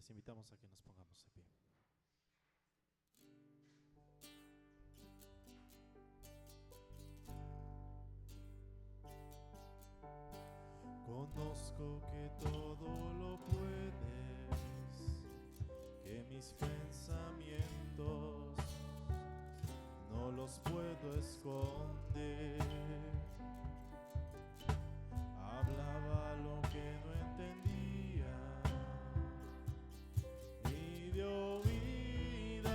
les invitamos a que nos pongamos de pie. Conozco que todo lo puedes, que mis pensamientos no los puedo esconder. Hablaba lo que no entendía y de oídas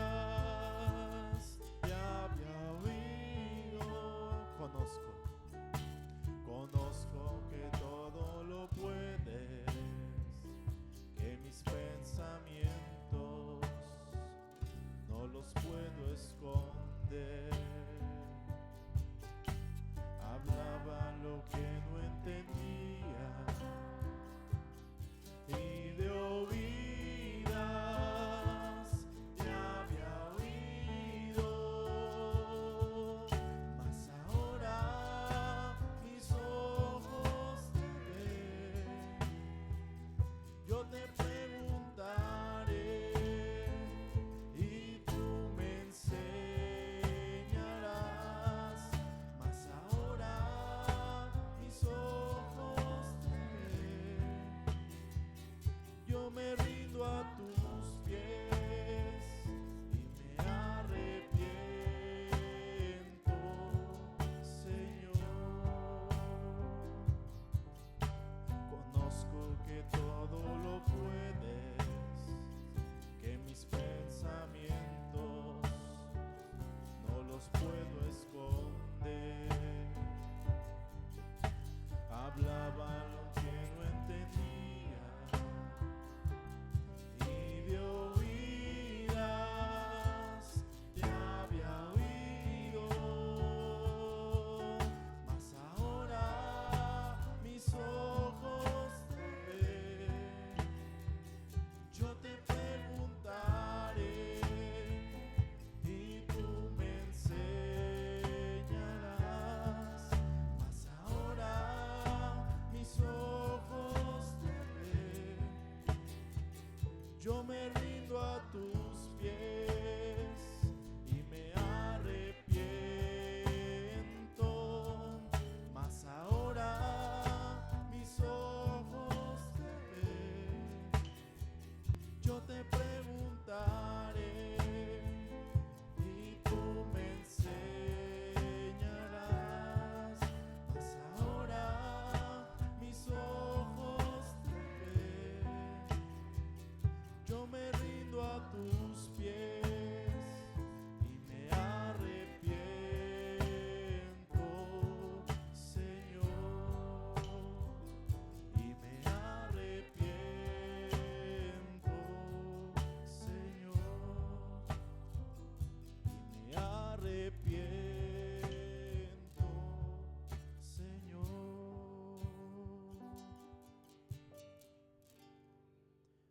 ya había oído. Conozco que todo lo puedes, que mis pensamientos no los puedo esconder. Hablaba lo que no entendía y de oídas ya había oído, mas ahora mis ojos te ven. Yo te preguntaré y tú me enseñarás, mas ahora mis ojos te ven. Yo me rindo a tus pies y me arrepiento, Señor. Conozco que todo lo puedes, que mis pensamientos no los puedo esconder. Hablaba lo que no entendía y de oídas ya había oído, mas ahora mis ojos te ven. Yo te preguntaré y tú me enseñarás, mas ahora mis ojos te ven. Yo me rindo a tus pies y me arrepiento, mas ahora mis ojos te ven. Yo te preguntaré y tú me enseñarás, mas ahora mis ojos te ven. Yo me rindo a tus pies y me arrepiento, Señor, y me arrepiento, Señor, y me arrepiento, Señor.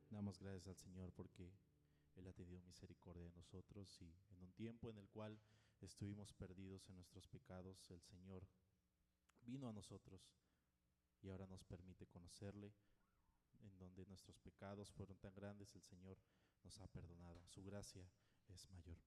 Damos gracias al Señor porque Él ha tenido misericordia de nosotros, y en un tiempo en el cual estuvimos perdidos en nuestros pecados, el Señor vino a nosotros y ahora nos permite conocerle. En donde nuestros pecados fueron tan grandes, el Señor nos ha perdonado. Su gracia es mayor.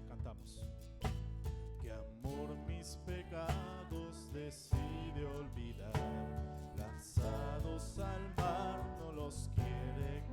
Cantamos. Que amor mis pecados decide olvidar, lanzados al mar no los quiere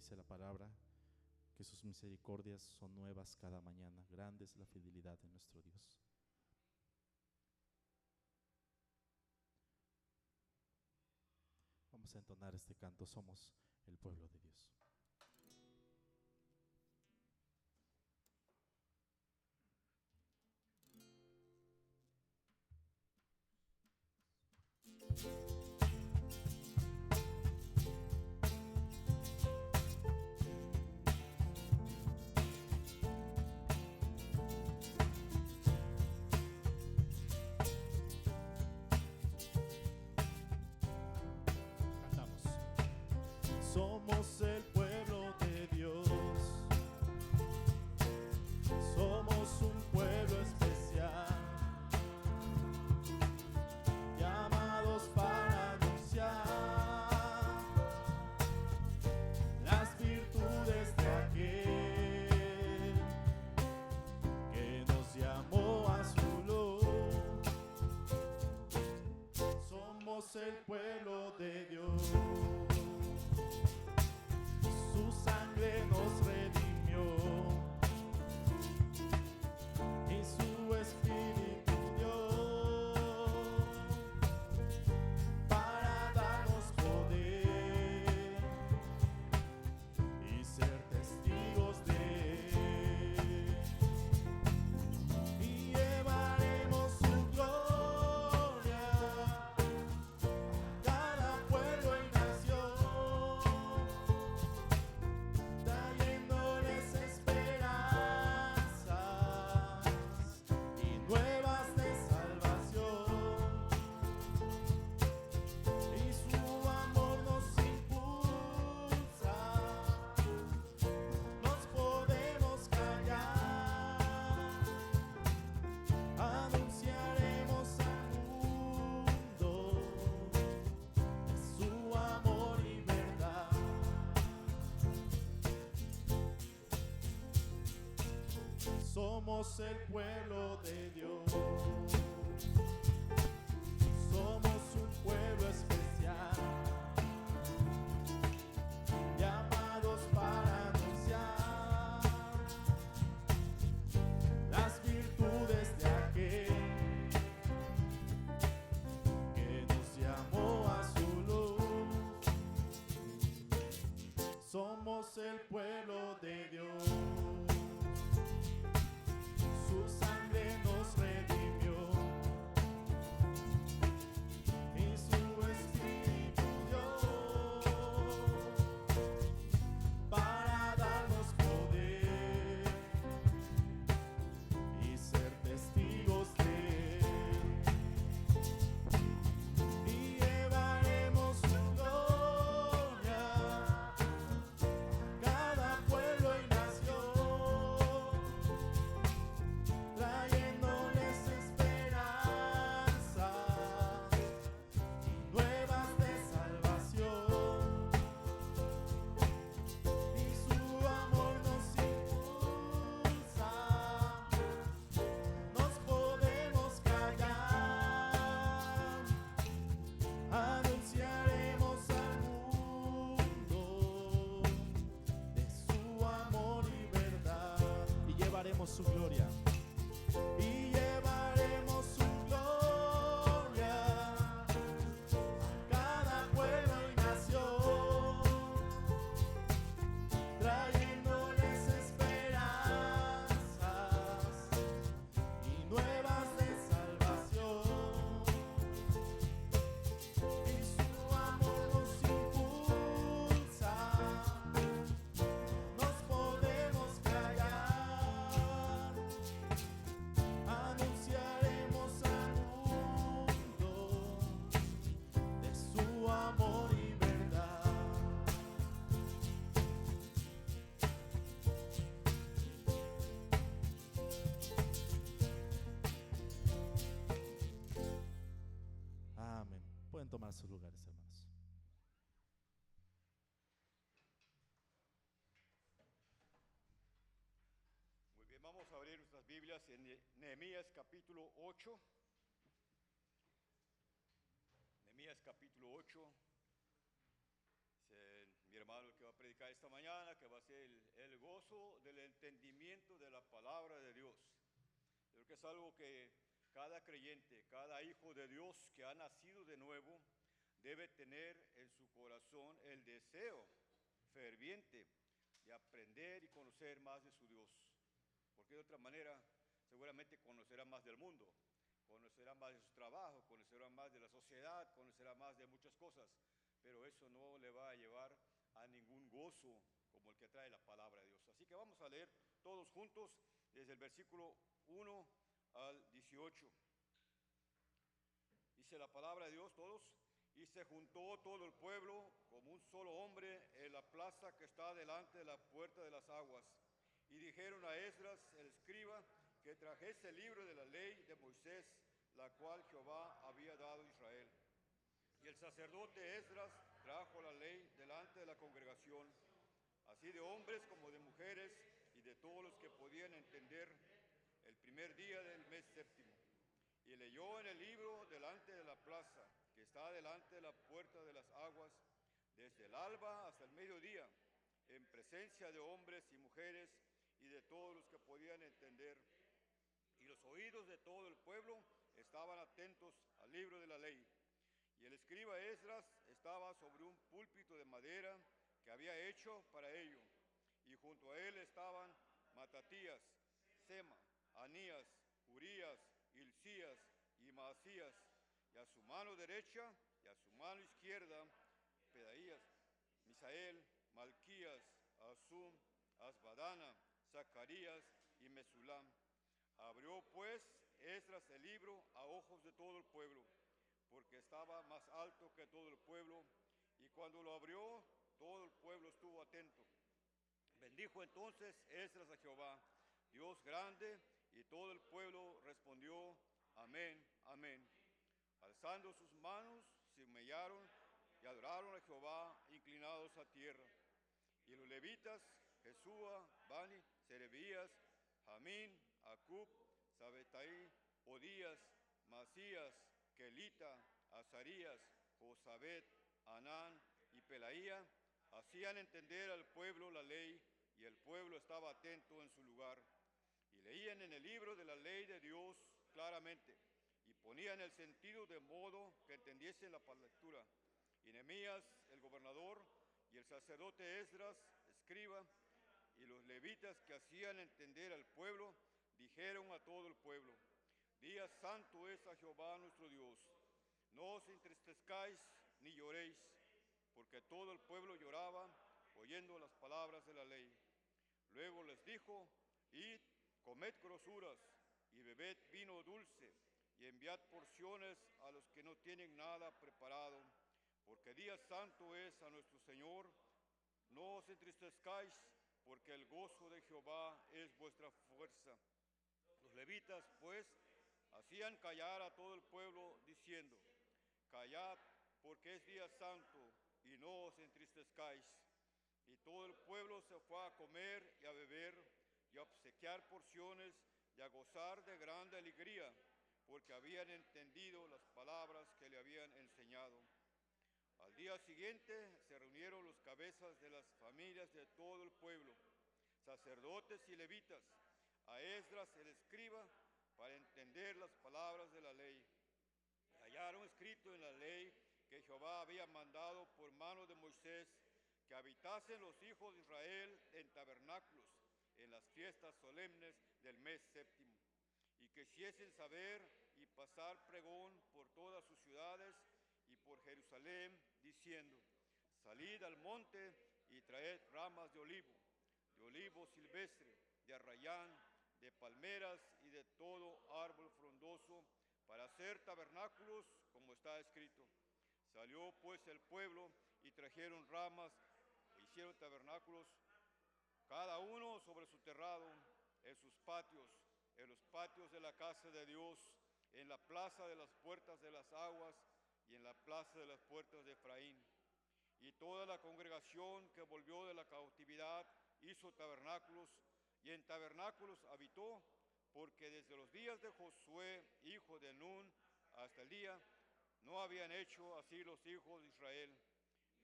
dice la palabra que sus misericordias son nuevas cada mañana. Grande es la fidelidad de nuestro Dios. Vamos a entonar este canto, somos el pueblo de Dios. Somos el pueblo de Dios, somos un pueblo especial, llamados para anunciar las virtudes de aquel que nos llamó a su luz. Somos el pueblo de Dios. Su sangre nos redimió y su Espíritu dio para darnos poder y ser testigos de Él. Y llevaremos su gloria a cada pueblo y nación, trayéndoles esperanzas y nuevas de salvación. Y su amor nos impulsa, nos podemos callar, anunciaremos al mundo su amor y verdad. Somos el pueblo de Dios, somos un pueblo especial, llamados para anunciar las virtudes de aquel que nos llamó a su luz. Somos el pueblo de Dios. Su sangre nos redimió y su Espíritu dio para darnos poder y ser testigos de Él. Y llevaremos su gloria a cada pueblo y nación, trayéndoles esperanza y nuevas de salvación. Y su amor nos impulsa, nos podemos callar, anunciaremos al mundo de su amor y verdad. Y llevaremos su gloria. Y llevaremos su gloria a cada pueblo y nación, trayéndoles esperanzas y nuevas de salvación. Y su amor nos impulsa, nos podemos callar, anunciaremos al mundo de su amor y verdad. Amén. Pueden tomar sus lugares, hermanos. Muy bien, vamos a abrir nuestras Biblias en Nehemías capítulo 8. Nehemías capítulo 8. Mi hermano el que va a predicar predicar esta mañana, que va a ser el gozo del entendimiento de la palabra de Dios. Creo que es algo que cada creyente, cada hijo de Dios que ha nacido de nuevo, debe tener en su corazón el deseo ferviente de aprender y conocer más de su Dios. Porque de otra manera, seguramente conocerá más del mundo, conocerá más de su trabajo, conocerá más de la sociedad, conocerá más de muchas cosas, pero eso no le va a llevar a ningún gozo como el que trae la palabra de Dios. Así que vamos a leer todos juntos desde el versículo 1 al 18. Dice la palabra de Dios todos: y se juntó todo el pueblo como un solo hombre en la plaza que está delante de la puerta de las aguas. Y dijeron a Esdras, el escriba, que trajese el libro de la ley de Moisés, la cual Jehová había dado a Israel. Y el sacerdote Esdras trajo la ley delante de la congregación, así de hombres como de mujeres, y de todos los que podían entender, el primer día del mes séptimo. Y leyó en el libro delante de la plaza, que está delante de la puerta de las aguas, desde el alba hasta el mediodía, en presencia de hombres y mujeres, y de todos los que podían entender. Y los oídos de todo el pueblo estaban atentos al libro de la ley. Y el escriba Esdras estaba sobre un púlpito de madera que había hecho para ello. Y junto a él estaban Matatías, Sema, Anías, Urías, Hilcías y Maasías. Y a su mano derecha y a su mano izquierda, Pedaías, Misael, Malquías, Asum, Asbadana, Zacarías y Mesulam. Abrió pues Esdras el libro a ojos de todo el pueblo, porque estaba más alto que todo el pueblo, y cuando lo abrió, todo el pueblo estuvo atento. Bendijo entonces Esdras a Jehová, Dios grande, y todo el pueblo respondió: amén, amén. Alzando sus manos, se humillaron y adoraron a Jehová, inclinados a tierra. Y los levitas, Jesúa, Bani, Serebías, Jamín, Acub, Sabetaí, Odías, Masías, Kelita, Azarías, Josabet, Anán y Pelaía, hacían entender al pueblo la ley, y el pueblo estaba atento en su lugar. Y leían en el libro de la ley de Dios claramente, y ponían el sentido de modo que entendiesen la lectura. Y Nehemías, el gobernador, y el sacerdote Esdras, escriba, y los levitas que hacían entender al pueblo, dijeron a todo el pueblo: día santo es a Jehová nuestro Dios. No os entristezcáis ni lloréis, porque todo el pueblo lloraba oyendo las palabras de la ley. Luego les dijo: id, comed grosuras y bebed vino dulce, y enviad porciones a los que no tienen nada preparado, porque día santo es a nuestro Señor. No os entristezcáis, porque el gozo de Jehová es vuestra fuerza. Los levitas, pues, hacían callar a todo el pueblo, diciendo: callad, porque es día santo, y no os entristezcáis. Y todo el pueblo se fue a comer y a beber, y a obsequiar porciones, y a gozar de grande alegría, porque habían entendido las palabras que le habían enseñado. Al día siguiente se reunieron los cabezas de las familias de todo el pueblo, sacerdotes y levitas, a Esdras el escriba, para entender las palabras de la ley. Hallaron escrito en la ley que Jehová había mandado por mano de Moisés, que habitasen los hijos de Israel en tabernáculos en las fiestas solemnes del mes séptimo, y que hiciesen saber y pasar pregón por todas sus ciudades y por Jerusalén, diciendo: salid al monte y traed ramas de olivo silvestre, de arrayán, de palmeras y de todo árbol frondoso, para hacer tabernáculos, como está escrito. Salió pues el pueblo y trajeron ramas e hicieron tabernáculos, cada uno sobre su terrado, en sus patios, en los patios de la casa de Dios, en la plaza de las puertas de las aguas y en la plaza de las puertas de Efraín. Y toda la congregación que volvió de la cautividad hizo tabernáculos, y en tabernáculos habitó, porque desde los días de Josué, hijo de Nun, hasta el día, no habían hecho así los hijos de Israel.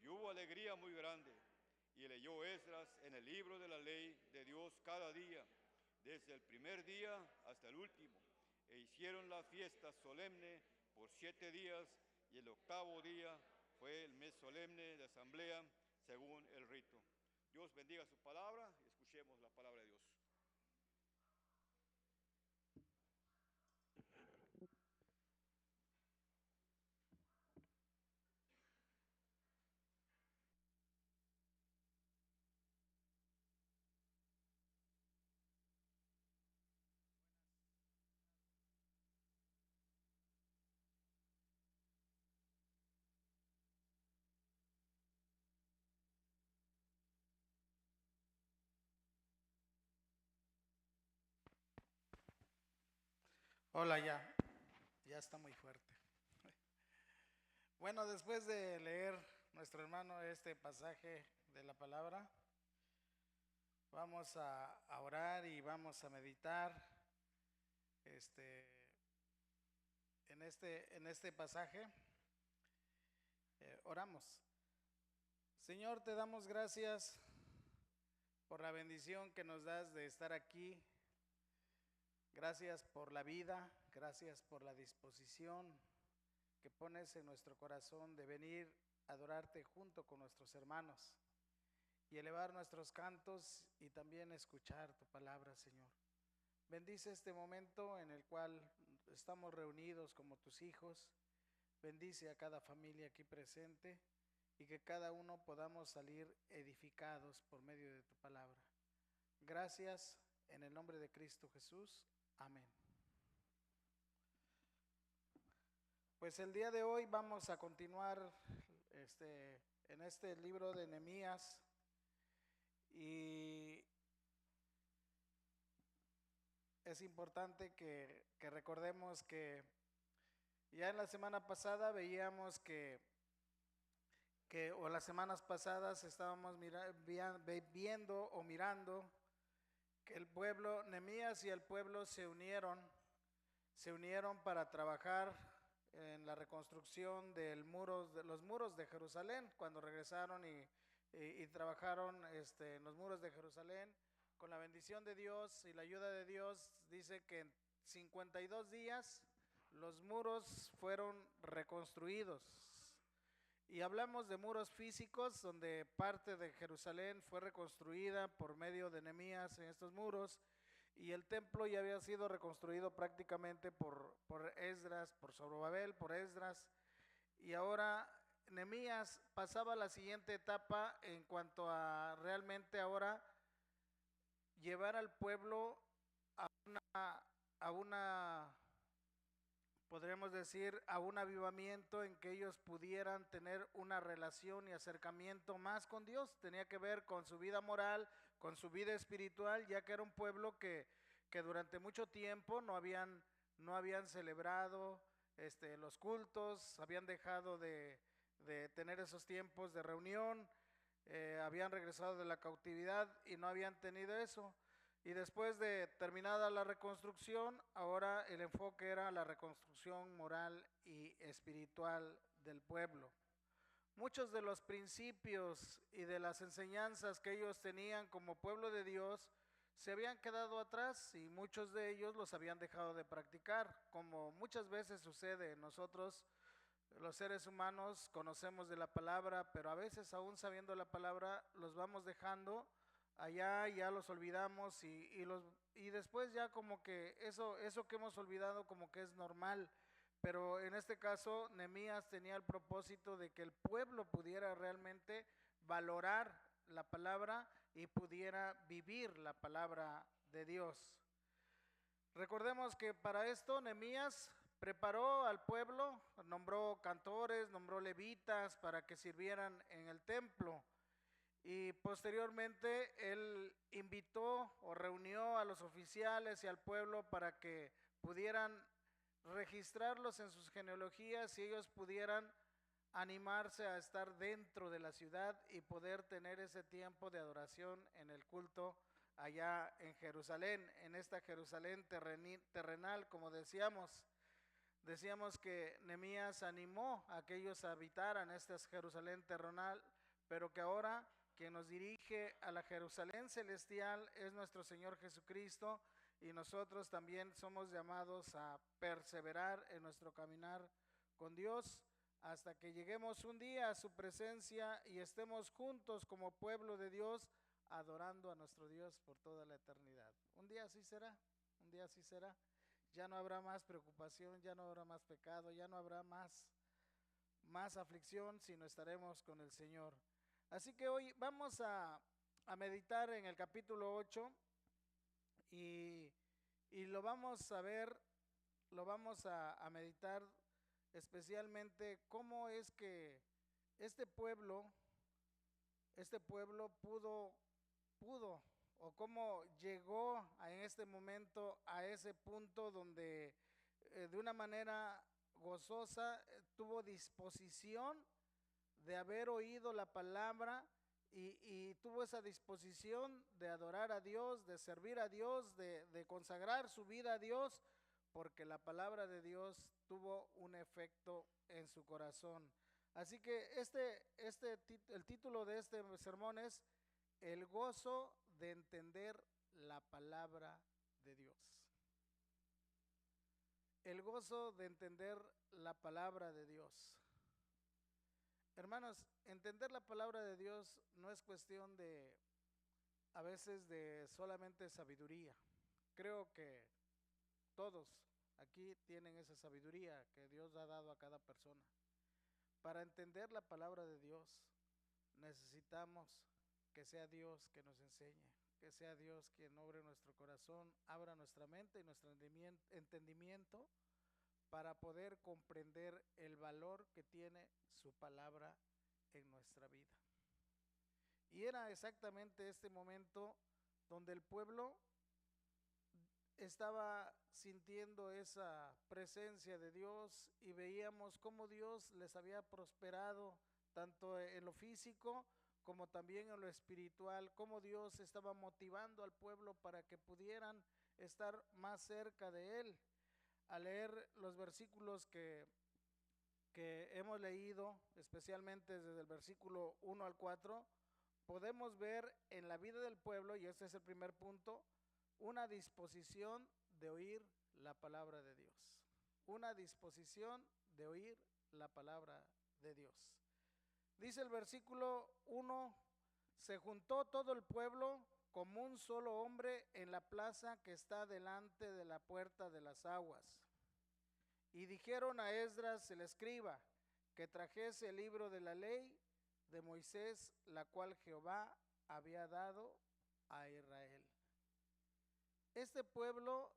Y hubo alegría muy grande, Y leyó Esdras en el libro de la ley de Dios cada día, desde el primer día hasta el último. E hicieron la fiesta solemne por 7 días, y el octavo día fue el mes solemne de asamblea, según el rito. Dios bendiga su palabra, escuchemos la palabra de Dios. Hola, ya está muy fuerte. Bueno, después de leer nuestro hermano este pasaje de la palabra, vamos a orar y vamos a meditar en este pasaje. Oramos. Señor, te damos gracias por la bendición que nos das de estar aquí. Gracias por la vida, gracias por la disposición que pones en nuestro corazón de venir a adorarte junto con nuestros hermanos y elevar nuestros cantos y también escuchar tu palabra, Señor. Bendice este momento en el cual estamos reunidos como tus hijos. Bendice a cada familia aquí presente y que cada uno podamos salir edificados por medio de tu palabra. Gracias en el nombre de Cristo Jesús. Amén. Pues el día de hoy vamos a continuar en este libro de Nehemías y es importante que recordemos que ya en la semana pasada veíamos o las semanas pasadas estábamos viendo o mirando que el pueblo, Nehemías y el pueblo se unieron para trabajar en la reconstrucción de los muros de Jerusalén, cuando regresaron y trabajaron en los muros de Jerusalén. Con la bendición de Dios y la ayuda de Dios, dice que en 52 días los muros fueron reconstruidos. Y hablamos de muros físicos, donde parte de Jerusalén fue reconstruida por medio de Nehemías en estos muros, y el templo ya había sido reconstruido prácticamente por Esdras, por Zorobabel, por Esdras, y ahora Nehemías pasaba a la siguiente etapa en cuanto a realmente ahora llevar al pueblo a una podríamos decir, a un avivamiento en que ellos pudieran tener una relación y acercamiento más con Dios. Tenía que ver con su vida moral, con su vida espiritual, ya que era un pueblo que durante mucho tiempo no habían celebrado los cultos, habían dejado de tener esos tiempos de reunión, habían regresado de la cautividad y no habían tenido eso. Y después de terminada la reconstrucción, ahora el enfoque era la reconstrucción moral y espiritual del pueblo. Muchos de los principios y de las enseñanzas que ellos tenían como pueblo de Dios se habían quedado atrás y muchos de ellos los habían dejado de practicar, como muchas veces sucede. Nosotros, los seres humanos, conocemos de la palabra, pero a veces aún sabiendo la palabra los vamos dejando allá, ya los olvidamos y después ya como que eso que hemos olvidado como que es normal. Pero en este caso Nehemías tenía el propósito de que el pueblo pudiera realmente valorar la palabra y pudiera vivir la palabra de Dios. Recordemos que para esto Nehemías preparó al pueblo, nombró cantores, nombró levitas para que sirvieran en el templo. Y posteriormente él invitó o reunió a los oficiales y al pueblo para que pudieran registrarlos en sus genealogías y ellos pudieran animarse a estar dentro de la ciudad y poder tener ese tiempo de adoración en el culto allá en Jerusalén, en esta Jerusalén terrenal, como decíamos. Decíamos que Nehemías animó a que ellos habitaran esta Jerusalén terrenal, pero que ahora quien nos dirige a la Jerusalén celestial es nuestro Señor Jesucristo, y nosotros también somos llamados a perseverar en nuestro caminar con Dios hasta que lleguemos un día a su presencia y estemos juntos como pueblo de Dios adorando a nuestro Dios por toda la eternidad. Un día así será, un día así será. Ya no habrá más preocupación, ya no habrá más pecado, ya no habrá más aflicción, sino estaremos con el Señor. Así que hoy vamos a meditar en el capítulo 8 y lo vamos a ver, lo vamos a meditar especialmente cómo es que este pueblo pudo o cómo llegó en este momento a ese punto donde de una manera gozosa tuvo disposición de haber oído la palabra y tuvo esa disposición de adorar a Dios, de servir a Dios, de consagrar su vida a Dios, porque la palabra de Dios tuvo un efecto en su corazón. Así que el título de este sermón es El gozo de entender la palabra de Dios. El gozo de entender la palabra de Dios. Hermanos, entender la palabra de Dios no es cuestión de, a veces, de solamente sabiduría. Creo que todos aquí tienen esa sabiduría que Dios ha dado a cada persona. Para entender la palabra de Dios, necesitamos que sea Dios que nos enseñe, que sea Dios quien obre nuestro corazón, abra nuestra mente y nuestro entendimiento para poder comprender el valor que tiene su palabra en nuestra vida. Y era exactamente este momento donde el pueblo estaba sintiendo esa presencia de Dios y veíamos cómo Dios les había prosperado tanto en lo físico como también en lo espiritual, cómo Dios estaba motivando al pueblo para que pudieran estar más cerca de Él. Al leer los versículos que hemos leído, especialmente desde el versículo 1 al 4, podemos ver en la vida del pueblo, y este es el primer punto, una disposición de oír la palabra de Dios. Una disposición de oír la palabra de Dios. Dice el versículo 1, se juntó todo el pueblo como un solo hombre en la plaza que está delante de la puerta de las aguas. Y dijeron a Esdras el escriba que trajese el libro de la ley de Moisés, la cual Jehová había dado a Israel. Este pueblo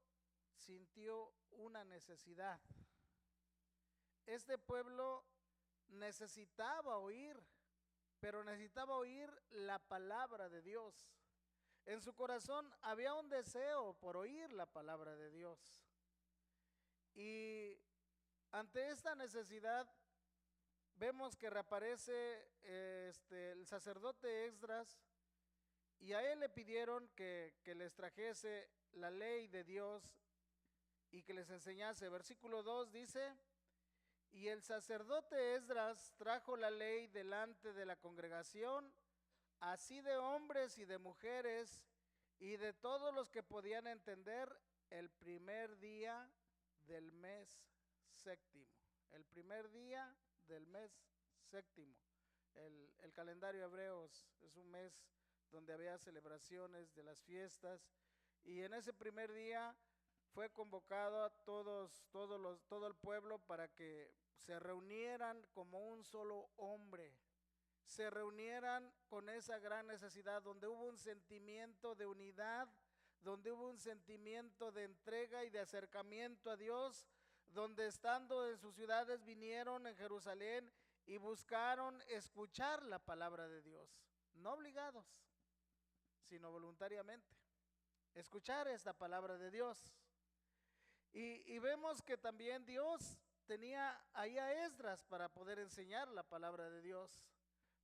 sintió una necesidad. Este pueblo necesitaba oír, pero necesitaba oír la palabra de Dios. En su corazón había un deseo por oír la palabra de Dios. Y ante esta necesidad vemos que reaparece el sacerdote Esdras, y a él le pidieron que les trajese la ley de Dios y que les enseñase. Versículo 2 dice: y el sacerdote Esdras trajo la ley delante de la congregación, así de hombres y de mujeres y de todos los que podían entender, el primer día del mes séptimo. El primer día del mes séptimo. El calendario hebreo es un mes donde había celebraciones de las fiestas, y en ese primer día fue convocado a todo el pueblo para que se reunieran como un solo hombre, se reunieran con esa gran necesidad, donde hubo un sentimiento de unidad, donde hubo un sentimiento de entrega y de acercamiento a Dios, donde estando en sus ciudades vinieron en Jerusalén y buscaron escuchar la palabra de Dios, no obligados, sino voluntariamente, escuchar esta palabra de Dios. Y vemos que también Dios tenía ahí a Esdras para poder enseñar la palabra de Dios.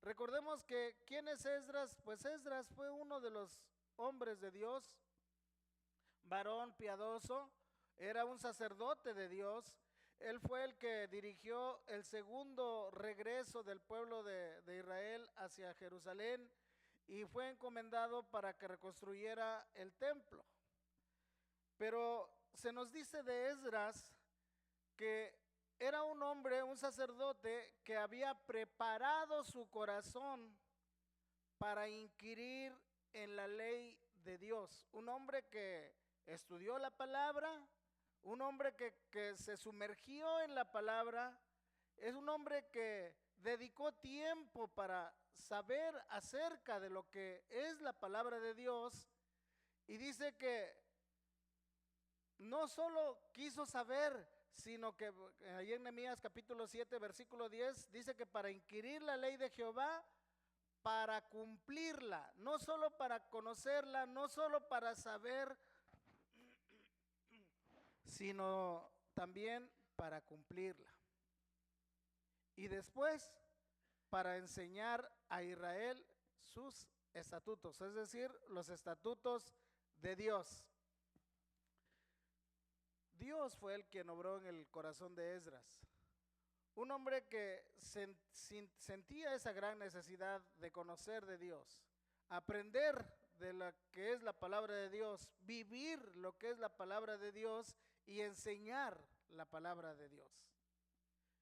Recordemos que ¿quién es Esdras? Pues Esdras fue uno de los hombres de Dios, varón piadoso, era un sacerdote de Dios. Él fue el que dirigió el segundo regreso del pueblo de Israel hacia Jerusalén, y fue encomendado para que reconstruyera el templo. Pero se nos dice de Esdras que era un hombre, un sacerdote, que había preparado su corazón para inquirir en la ley de Dios. Un hombre que estudió la palabra, un hombre que se sumergió en la palabra, es un hombre que dedicó tiempo para saber acerca de lo que es la palabra de Dios, y dice que no solo quiso saber, sino que ahí en Nehemías capítulo 7 versículo 10 dice que para inquirir la ley de Jehová, para cumplirla, no solo para conocerla, no solo para saber, sino también para cumplirla. Y después para enseñar a Israel sus estatutos, es decir, los estatutos de Dios. Dios fue el quien obró en el corazón de Esdras, un hombre que sentía esa gran necesidad de conocer de Dios, aprender de lo que es la palabra de Dios, vivir lo que es la palabra de Dios y enseñar la palabra de Dios.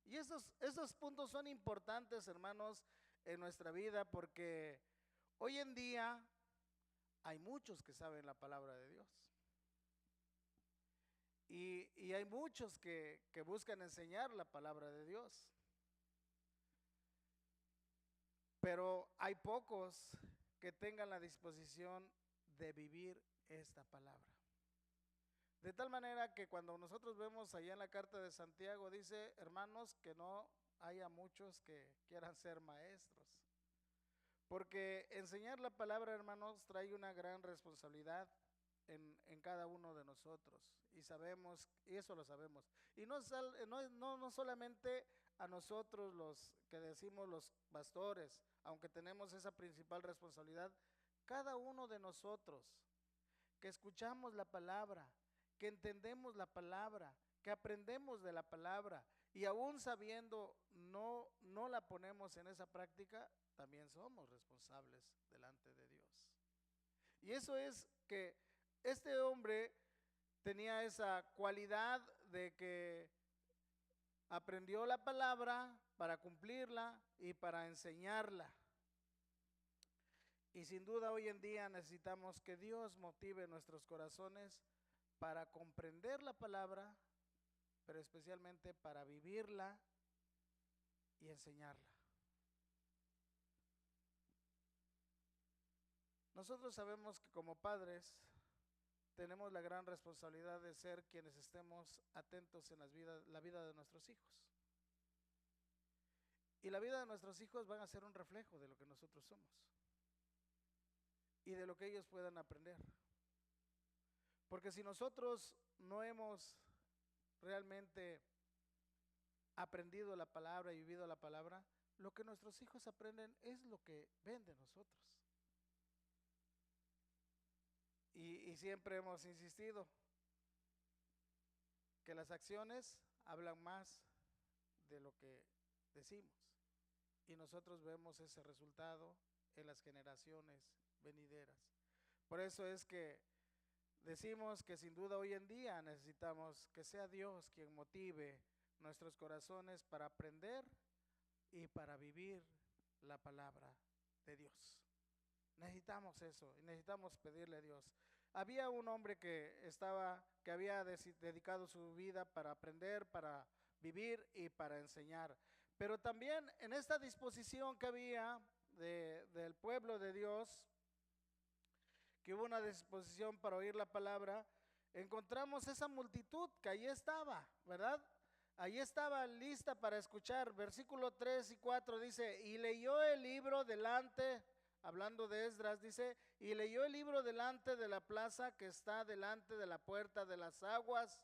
Y esos puntos son importantes, hermanos, en nuestra vida, porque hoy en día hay muchos que saben la palabra de Dios. Y hay muchos que buscan enseñar la palabra de Dios. Pero hay pocos que tengan la disposición de vivir esta palabra. De tal manera que cuando nosotros vemos allá en la carta de Santiago, dice, hermanos, que no haya muchos que quieran ser maestros. Porque enseñar la palabra, hermanos, trae una gran responsabilidad en cada uno de nosotros, y sabemos, y eso lo sabemos, y no solamente a nosotros los que decimos los pastores, aunque tenemos esa principal responsabilidad, cada uno de nosotros que escuchamos la palabra, que entendemos la palabra, que aprendemos de la palabra, y aún sabiendo no la ponemos en esa práctica, también somos responsables delante de Dios. Y eso es que este hombre tenía esa cualidad de que aprendió la palabra para cumplirla y para enseñarla. Y sin duda hoy en día necesitamos que Dios motive nuestros corazones para comprender la palabra, pero especialmente para vivirla y enseñarla. Nosotros sabemos que como padres tenemos la gran responsabilidad de ser quienes estemos atentos en la vida de nuestros hijos. Y la vida de nuestros hijos van a ser un reflejo de lo que nosotros somos y de lo que ellos puedan aprender. Porque si nosotros no hemos realmente aprendido la palabra y vivido la palabra, lo que nuestros hijos aprenden es lo que ven de nosotros. Y siempre hemos insistido que las acciones hablan más de lo que decimos, y nosotros vemos ese resultado en las generaciones venideras. Por eso es que decimos que sin duda hoy en día necesitamos que sea Dios quien motive nuestros corazones para aprender y para vivir la palabra de Dios. Necesitamos eso, y necesitamos pedirle a Dios. Había un hombre que había dedicado su vida para aprender, para vivir y para enseñar. Pero también en esta disposición que había del pueblo de Dios, que hubo una disposición para oír la palabra, encontramos esa multitud que allí estaba, ¿verdad? Allí estaba lista para escuchar. Versículo 3 y 4 dice, y leyó el libro delante, hablando de Esdras, dice, y leyó el libro delante de la plaza que está delante de la puerta de las aguas,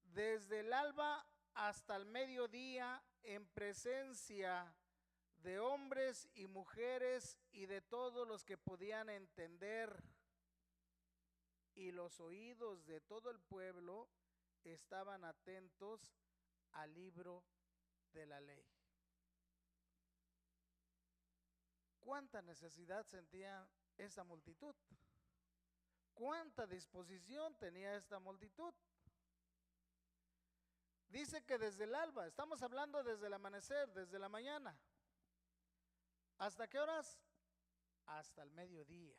desde el alba hasta el mediodía, en presencia de hombres y mujeres y de todos los que podían entender. Y los oídos de todo el pueblo estaban atentos al libro de la ley. cuánta necesidad sentía esa multitud, cuánta disposición tenía esta multitud. Dice que desde el alba, estamos hablando desde el amanecer, desde la mañana. ¿Hasta qué horas? Hasta el mediodía.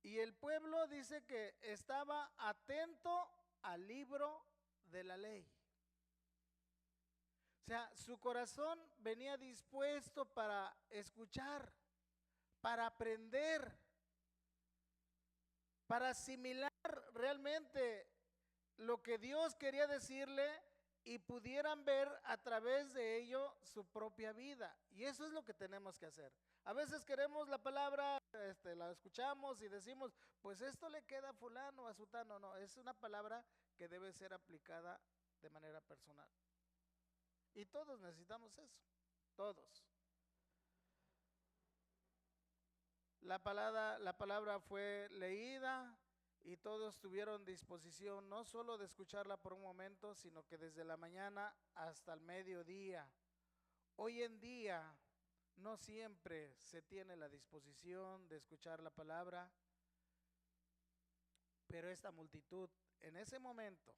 Y el pueblo dice que estaba atento al libro de la ley. O sea, su corazón venía dispuesto para escuchar, para aprender, para asimilar realmente lo que Dios quería decirle y pudieran ver a través de ello su propia vida. Y eso es lo que tenemos que hacer. A veces queremos la palabra, la escuchamos y decimos, pues esto le queda a fulano, a sutano. No, es una palabra que debe ser aplicada de manera personal. Y todos necesitamos eso, todos. La palabra fue leída y todos tuvieron disposición no solo de escucharla por un momento, sino que desde la mañana hasta el mediodía. Hoy en día no siempre se tiene la disposición de escuchar la palabra, pero esta multitud en ese momento,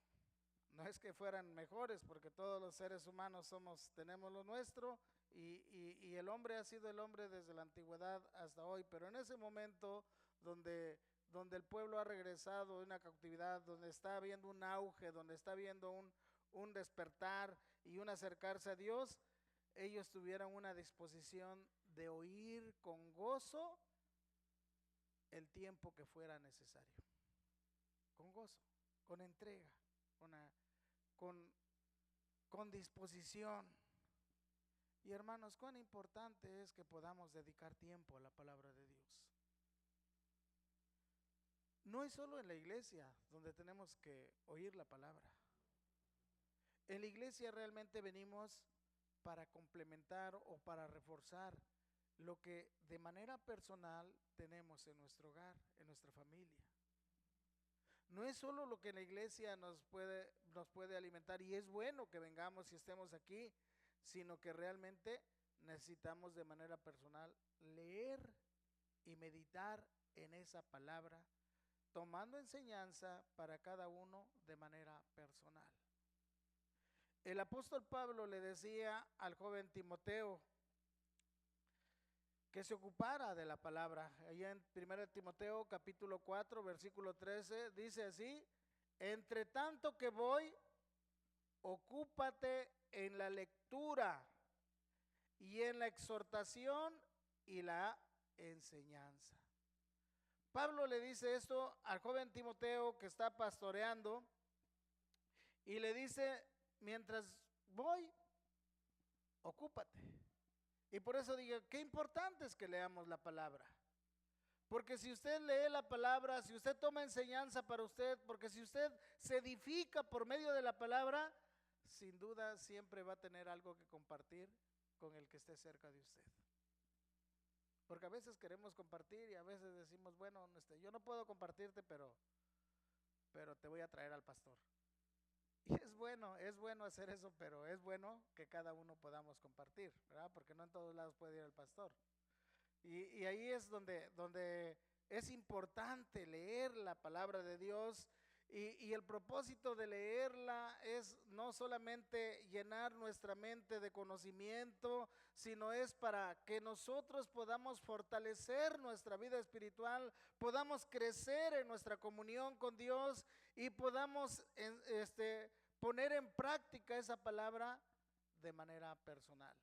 no es que fueran mejores, porque todos los seres humanos tenemos lo nuestro, y el hombre ha sido el hombre desde la antigüedad hasta hoy, pero en ese momento donde el pueblo ha regresado de una cautividad, donde está habiendo un auge, donde está habiendo un despertar y un acercarse a Dios, ellos tuvieron una disposición de oír con gozo el tiempo que fuera necesario, con gozo, con entrega, con disposición. Y hermanos, cuán importante es que podamos dedicar tiempo a la palabra de Dios. No es solo en la iglesia donde tenemos que oír la palabra. En la iglesia realmente venimos para complementar o para reforzar lo que de manera personal tenemos en nuestro hogar, en nuestra familia. No es solo lo que en la iglesia nos puede alimentar, y es bueno que vengamos y estemos aquí, sino que realmente necesitamos de manera personal leer y meditar en esa palabra, tomando enseñanza para cada uno de manera personal. El apóstol Pablo le decía al joven Timoteo que se ocupara de la palabra. Allá en 1 Timoteo capítulo 4 versículo 13 dice así: entre tanto que voy, ocúpate en la lectura y en la exhortación y la enseñanza. Pablo le dice esto al joven Timoteo que está pastoreando y le dice: mientras voy, ocúpate. Y por eso digo, qué importante es que leamos la palabra. Porque si usted lee la palabra, si usted toma enseñanza para usted, porque si usted se edifica por medio de la palabra, sin duda siempre va a tener algo que compartir con el que esté cerca de usted. Porque a veces queremos compartir y a veces decimos, bueno, yo no puedo compartirte, pero te voy a traer al pastor. Y es bueno hacer eso, pero es bueno que cada uno podamos compartir, ¿verdad? Porque no en todos lados puede ir el pastor. Y ahí es donde es importante leer la palabra de Dios. Y el propósito de leerla es no solamente llenar nuestra mente de conocimiento, sino es para que nosotros podamos fortalecer nuestra vida espiritual, podamos crecer en nuestra comunión con Dios y podamos poner en práctica esa palabra de manera personal.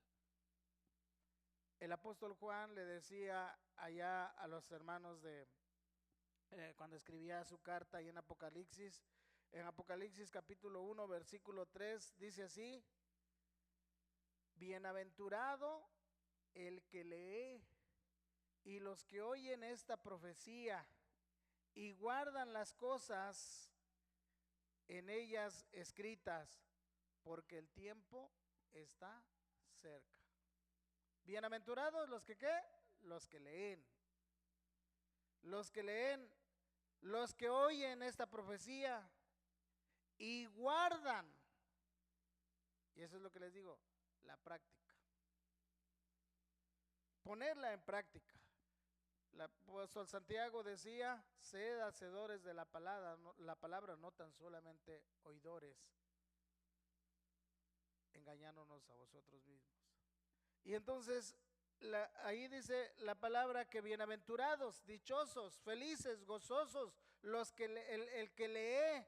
El apóstol Juan le decía allá a los hermanos cuando escribía su carta ahí en Apocalipsis capítulo 1 versículo 3, dice así: bienaventurado el que lee y los que oyen esta profecía y guardan las cosas en ellas escritas, porque el tiempo está cerca. Bienaventurados los que ¿qué? Los que leen. Los que leen, los que oyen esta profecía y guardan. Y eso es lo que les digo, la práctica. ponerla en práctica. El apóstol Santiago decía, sed hacedores de la palabra, no tan solamente oidores, engañándonos a vosotros mismos. Y entonces ahí dice la palabra que bienaventurados, dichosos, felices, gozosos, los que el que lee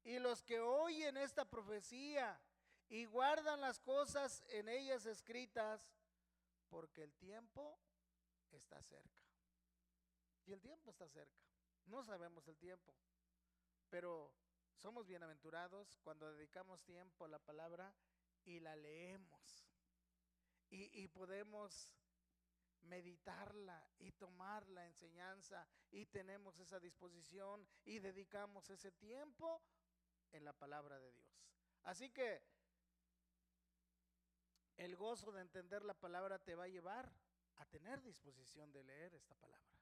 y los que oyen esta profecía y guardan las cosas en ellas escritas, porque el tiempo está cerca. Y el tiempo está cerca. No sabemos el tiempo, pero somos bienaventurados cuando dedicamos tiempo a la palabra y la leemos. Y podemos meditarla y tomar la enseñanza y tenemos esa disposición y dedicamos ese tiempo en la palabra de Dios. Así que el gozo de entender la palabra te va a llevar a tener disposición de leer esta palabra,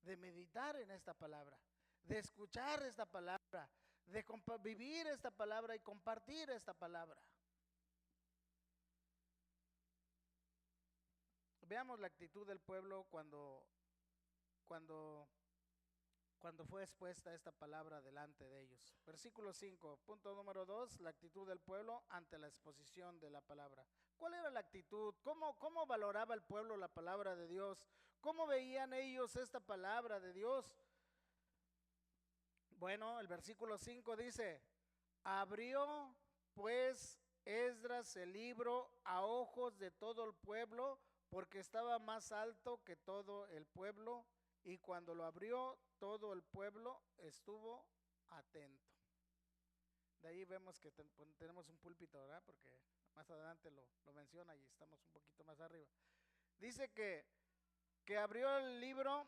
de meditar en esta palabra, de escuchar esta palabra, de vivir esta palabra y compartir esta palabra. Veamos la actitud del pueblo cuando fue expuesta esta palabra delante de ellos. Versículo 5, punto número 2, la actitud del pueblo ante la exposición de la palabra. ¿Cuál era la actitud? ¿Cómo valoraba el pueblo la palabra de Dios? ¿Cómo veían ellos esta palabra de Dios? Bueno, el versículo 5 dice, abrió pues Esdras el libro a ojos de todo el pueblo, porque estaba más alto que todo el pueblo, y cuando lo abrió, todo el pueblo estuvo atento. De ahí vemos que tenemos un púlpito, ¿verdad? Porque más adelante lo menciona y estamos un poquito más arriba. Dice que abrió el libro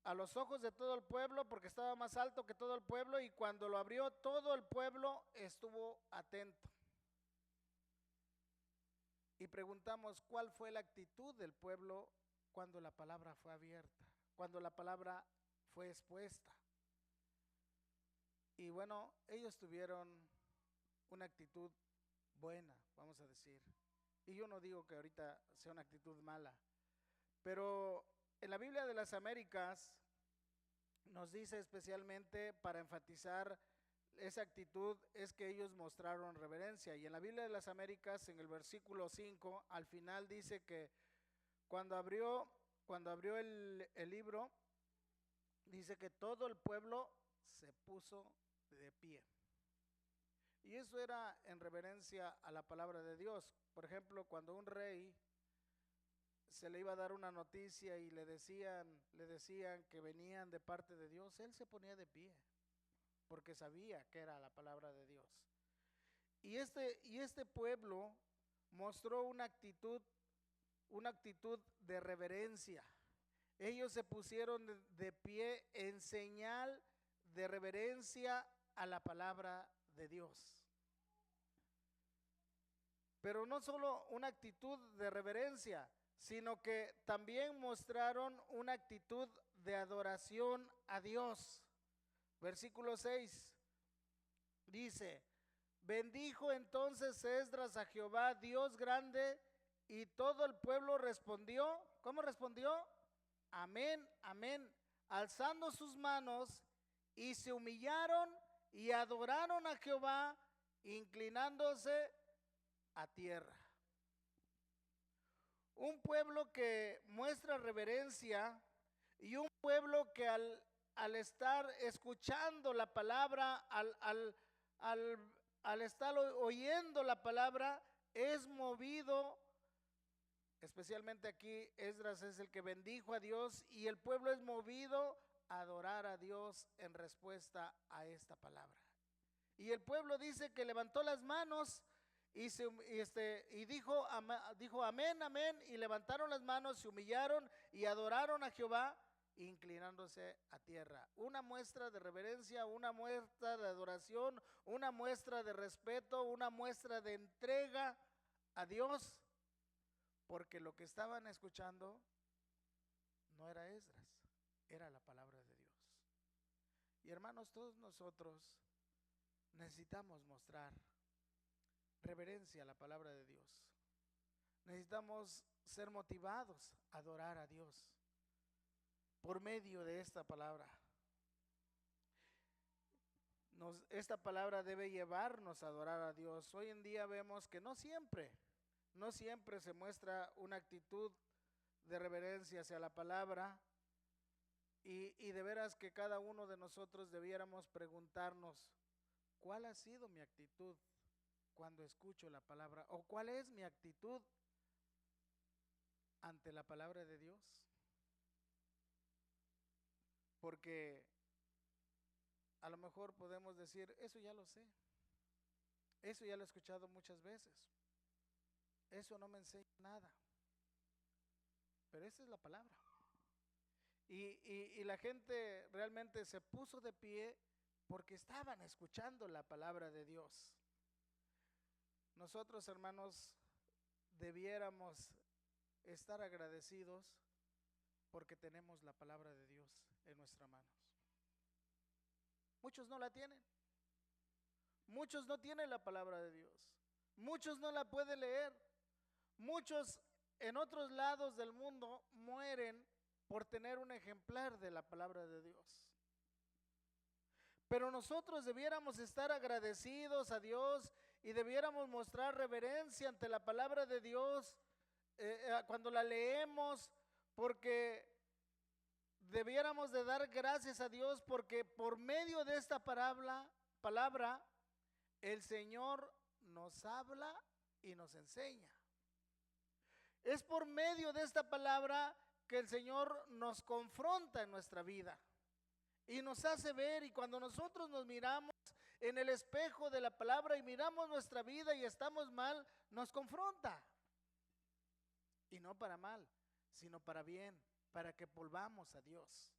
a los ojos de todo el pueblo, porque estaba más alto que todo el pueblo, y cuando lo abrió, todo el pueblo estuvo atento. Y preguntamos, ¿cuál fue la actitud del pueblo cuando la palabra fue abierta? Cuando la palabra fue expuesta. Y bueno, ellos tuvieron una actitud buena, vamos a decir. Y yo no digo que ahorita sea una actitud mala, pero en la Biblia de las Américas nos dice especialmente para enfatizar esa actitud es que ellos mostraron reverencia. Y en la Biblia de las Américas, en el versículo 5, al final dice que cuando abrió el libro, dice que todo el pueblo se puso de pie. Y eso era en reverencia a la palabra de Dios. Por ejemplo, cuando un rey se le iba a dar una noticia y le decían que venían de parte de Dios, él se ponía de pie, porque sabía que era la palabra de Dios. Y este pueblo mostró una actitud de reverencia. Ellos se pusieron de pie en señal de reverencia a la palabra de Dios. Pero no solo una actitud de reverencia, sino que también mostraron una actitud de adoración a Dios. Versículo 6 dice, bendijo entonces Esdras a Jehová, Dios grande, y todo el pueblo respondió, ¿cómo respondió? Amén, amén, alzando sus manos, y se humillaron y adoraron a Jehová, inclinándose a tierra. Un pueblo que muestra reverencia y un pueblo que al estar escuchando la palabra, al estar oyendo la palabra, es movido. Especialmente aquí Esdras es el que bendijo a Dios y el pueblo es movido a adorar a Dios en respuesta a esta palabra. Y el pueblo dice que levantó las manos y dijo amén, amén, y levantaron las manos, se humillaron y adoraron a Jehová, inclinándose a tierra. Una muestra de reverencia, una muestra de adoración, una muestra de respeto, una muestra de entrega a Dios, porque lo que estaban escuchando no era Esdras, era la palabra de Dios. Y hermanos, todos nosotros necesitamos mostrar reverencia a la palabra de Dios. necesitamos ser motivados a adorar a Dios por medio de esta palabra. Esta palabra debe llevarnos a adorar a Dios. Hoy en día vemos que no siempre se muestra una actitud de reverencia hacia la palabra, y de veras que cada uno de nosotros debiéramos preguntarnos, ¿cuál ha sido mi actitud cuando escucho la palabra? ¿O cuál es mi actitud ante la palabra de Dios? Porque a lo mejor podemos decir, eso ya lo sé, eso ya lo he escuchado muchas veces, eso no me enseña nada, pero esa es la palabra. Y la gente realmente se puso de pie porque estaban escuchando la palabra de Dios. Nosotros, hermanos, debiéramos estar agradecidos porque tenemos la palabra de Dios en nuestras manos. Muchos no la tienen. Muchos no tienen la palabra de Dios. Muchos no la pueden leer. Muchos en otros lados del mundo mueren por tener un ejemplar de la palabra de Dios. Pero nosotros debiéramos estar agradecidos a Dios y debiéramos mostrar reverencia ante la palabra de Dios cuando la leemos, porque debiéramos de dar gracias a Dios porque por medio de esta palabra el Señor nos habla y nos enseña. Es por medio de esta palabra que el Señor nos confronta en nuestra vida y nos hace ver, y cuando nosotros nos miramos en el espejo de la palabra y miramos nuestra vida y estamos mal, nos confronta. Y no para mal, sino para bien, para que volvamos a Dios.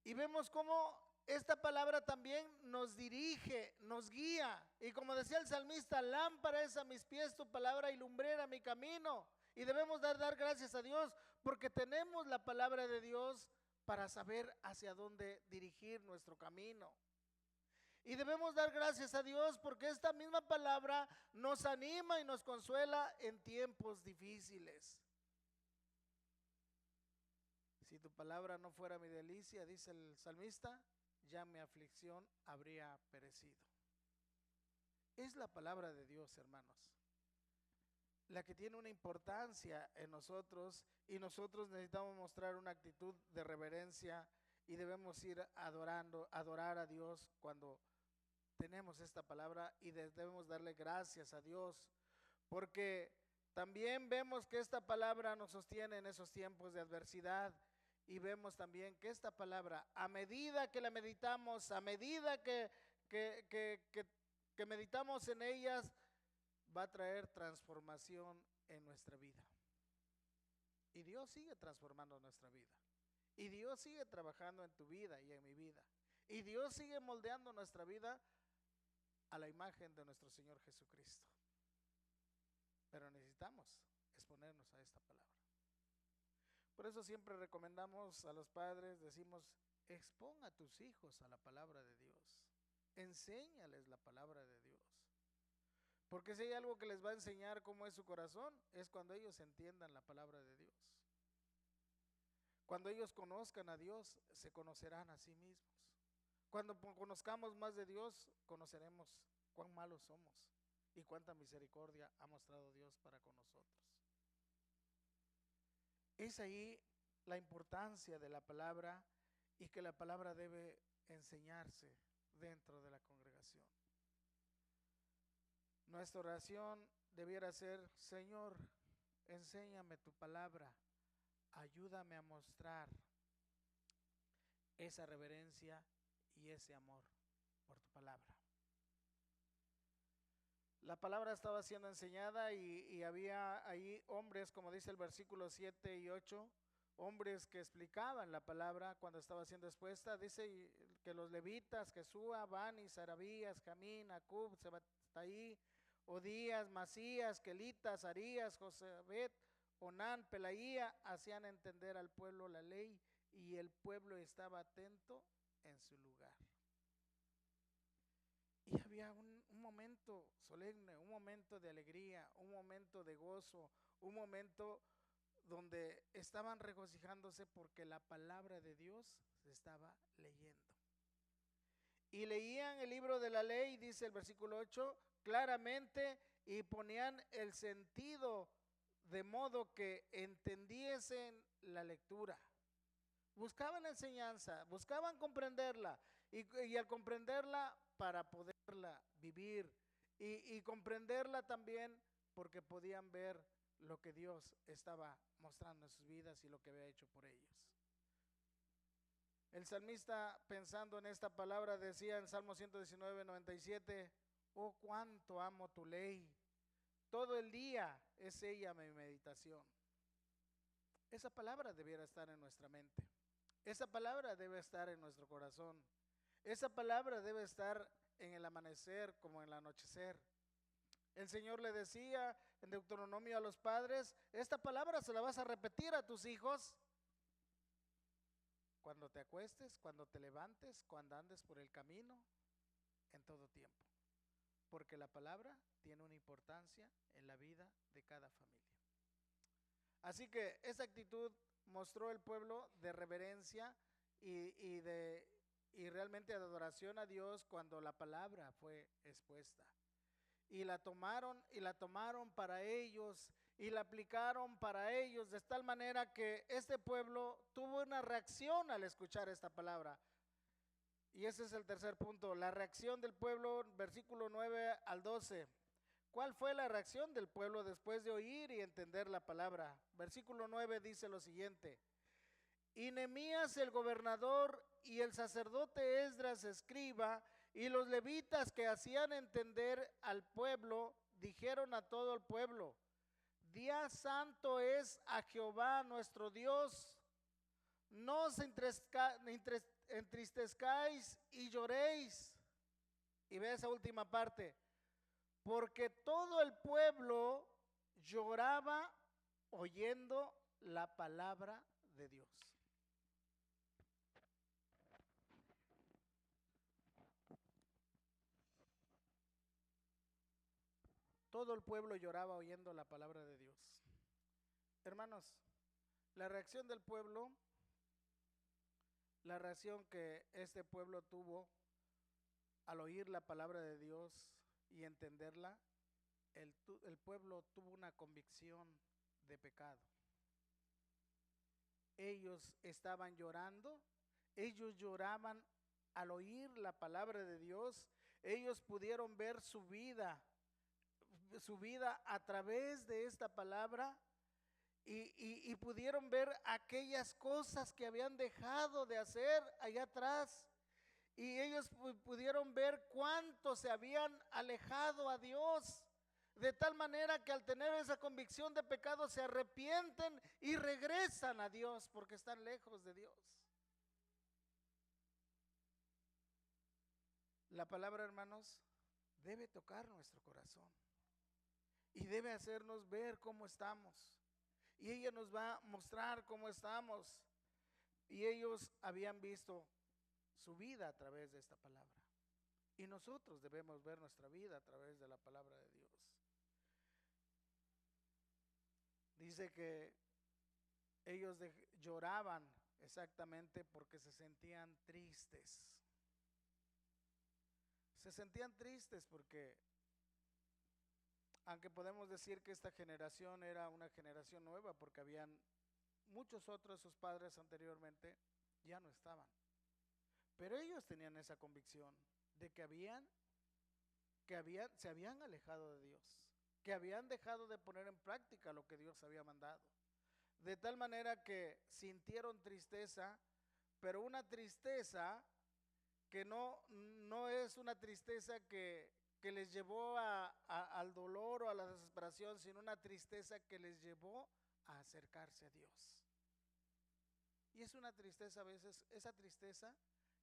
Y vemos cómo esta palabra también nos dirige, nos guía. Y como decía el salmista, lámpara es a mis pies tu palabra y lumbrera mi camino. Y debemos dar gracias a Dios porque tenemos la palabra de Dios para saber hacia dónde dirigir nuestro camino. Y debemos dar gracias a Dios porque esta misma palabra nos anima y nos consuela en tiempos difíciles. Si tu palabra no fuera mi delicia, dice el salmista, ya mi aflicción habría perecido. Es la palabra de Dios, hermanos, la que tiene una importancia en nosotros, y nosotros necesitamos mostrar una actitud de reverencia y debemos ir adorar a Dios cuando tenemos esta palabra, y debemos darle gracias a Dios porque también vemos que esta palabra nos sostiene en esos tiempos de adversidad, y vemos también que esta palabra, a medida que la meditamos, a medida que meditamos en ellas, va a traer transformación en nuestra vida. Y Dios sigue transformando nuestra vida. Y Dios sigue trabajando en tu vida y en mi vida. Y Dios sigue moldeando nuestra vida a la imagen de nuestro Señor Jesucristo. Pero necesitamos exponernos a esta palabra. Por eso siempre recomendamos a los padres, decimos, expon a tus hijos a la palabra de Dios. Enséñales la palabra de Dios. Porque si hay algo que les va a enseñar cómo es su corazón, es cuando ellos entiendan la palabra de Dios. Cuando ellos conozcan a Dios, se conocerán a sí mismos. Cuando conozcamos más de Dios, conoceremos cuán malos somos y cuánta misericordia ha mostrado Dios para con nosotros. Es ahí la importancia de la palabra, y que la palabra debe enseñarse dentro de la congregación. Nuestra oración debiera ser: Señor, enséñame tu palabra, ayúdame a mostrar esa reverencia y ese amor por tu palabra. La palabra estaba siendo enseñada y había ahí hombres, como dice el versículo 7 y 8, hombres que explicaban la palabra cuando estaba siendo expuesta. Dice que los levitas, Jesúa, Bani, Sarabías, Jamín, Acub, Sebataí, Odías, Masías, Quelitas, Arías, Josabet, Onán, Pelaía, hacían entender al pueblo la ley, y el pueblo estaba atento en su lugar. Y había un momento solemne, un momento de alegría, un momento de gozo, un momento donde estaban regocijándose porque la palabra de Dios se estaba leyendo. Y leían el libro de la ley, dice el versículo 8, claramente, y ponían el sentido de modo que entendiesen la lectura. Buscaban enseñanza, buscaban comprenderla y al comprenderla para poderla vivir y comprenderla también porque podían ver lo que Dios estaba mostrando en sus vidas y lo que había hecho por ellos. El salmista, pensando en esta palabra, decía en Salmo 119, 97, oh cuánto amo tu ley, todo el día es ella mi meditación. Esa palabra debiera estar en nuestra mente. Esa palabra debe estar en nuestro corazón. Esa palabra debe estar en el amanecer como en el anochecer. El Señor le decía en Deuteronomio a los padres, esta palabra se la vas a repetir a tus hijos cuando te acuestes, cuando te levantes, cuando andes por el camino, en todo tiempo. Porque la palabra tiene una importancia en la vida de cada familia. Así que esa actitud mostró el pueblo de reverencia y realmente de adoración a Dios cuando la palabra fue expuesta. Y la tomaron para ellos y la aplicaron para ellos de tal manera que este pueblo tuvo una reacción al escuchar esta palabra. Y ese es el tercer punto, la reacción del pueblo, versículo 9 al 12. ¿Cuál fue la reacción del pueblo después de oír y entender la palabra? Versículo 9 dice lo siguiente: y Nehemías el gobernador y el sacerdote Esdras escriba y los levitas que hacían entender al pueblo dijeron a todo el pueblo: día santo es a Jehová nuestro Dios, no os entristezcáis y lloréis. Y ve esa última parte, porque todo el pueblo lloraba oyendo la palabra de Dios. Todo el pueblo lloraba oyendo la palabra de Dios. Hermanos, la reacción del pueblo, la reacción que este pueblo tuvo al oír la palabra de Dios y entenderla, el pueblo tuvo una convicción de pecado. Ellos estaban llorando, ellos lloraban al oír la palabra de Dios, ellos pudieron ver su vida a través de esta palabra y pudieron ver aquellas cosas que habían dejado de hacer allá atrás. Y ellos pudieron ver cuánto se habían alejado a Dios, de tal manera que al tener esa convicción de pecado se arrepienten y regresan a Dios porque están lejos de Dios. La palabra, hermanos, debe tocar nuestro corazón y debe hacernos ver cómo estamos. Y ella nos va a mostrar cómo estamos. Y ellos habían visto su vida a través de esta palabra. Y nosotros debemos ver nuestra vida a través de la palabra de Dios. Dice que ellos lloraban exactamente porque se sentían tristes. Se sentían tristes porque, aunque podemos decir que esta generación era una generación nueva, porque habían muchos otros, sus padres anteriormente ya no estaban. Pero ellos tenían esa convicción de que se habían alejado de Dios, que habían dejado de poner en práctica lo que Dios había mandado. De tal manera que sintieron tristeza, pero una tristeza que no es una tristeza que les llevó al dolor o a la desesperación, sino una tristeza que les llevó a acercarse a Dios. Y es una tristeza a veces, esa tristeza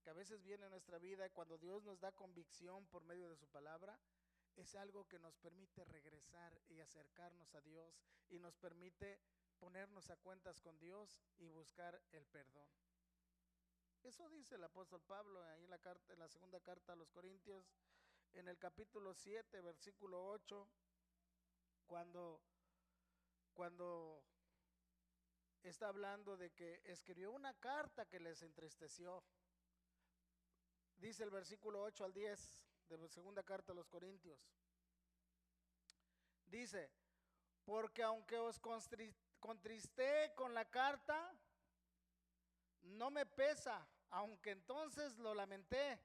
que a veces viene en nuestra vida cuando Dios nos da convicción por medio de su palabra, es algo que nos permite regresar y acercarnos a Dios y nos permite ponernos a cuentas con Dios y buscar el perdón. Eso dice el apóstol Pablo ahí en la segunda carta a los Corintios, en el capítulo 7, versículo 8, cuando está hablando de que escribió una carta que les entristeció. Dice el versículo 8 al 10 de la segunda carta a los Corintios. Dice, porque aunque os contristé con la carta, no me pesa, aunque entonces lo lamenté,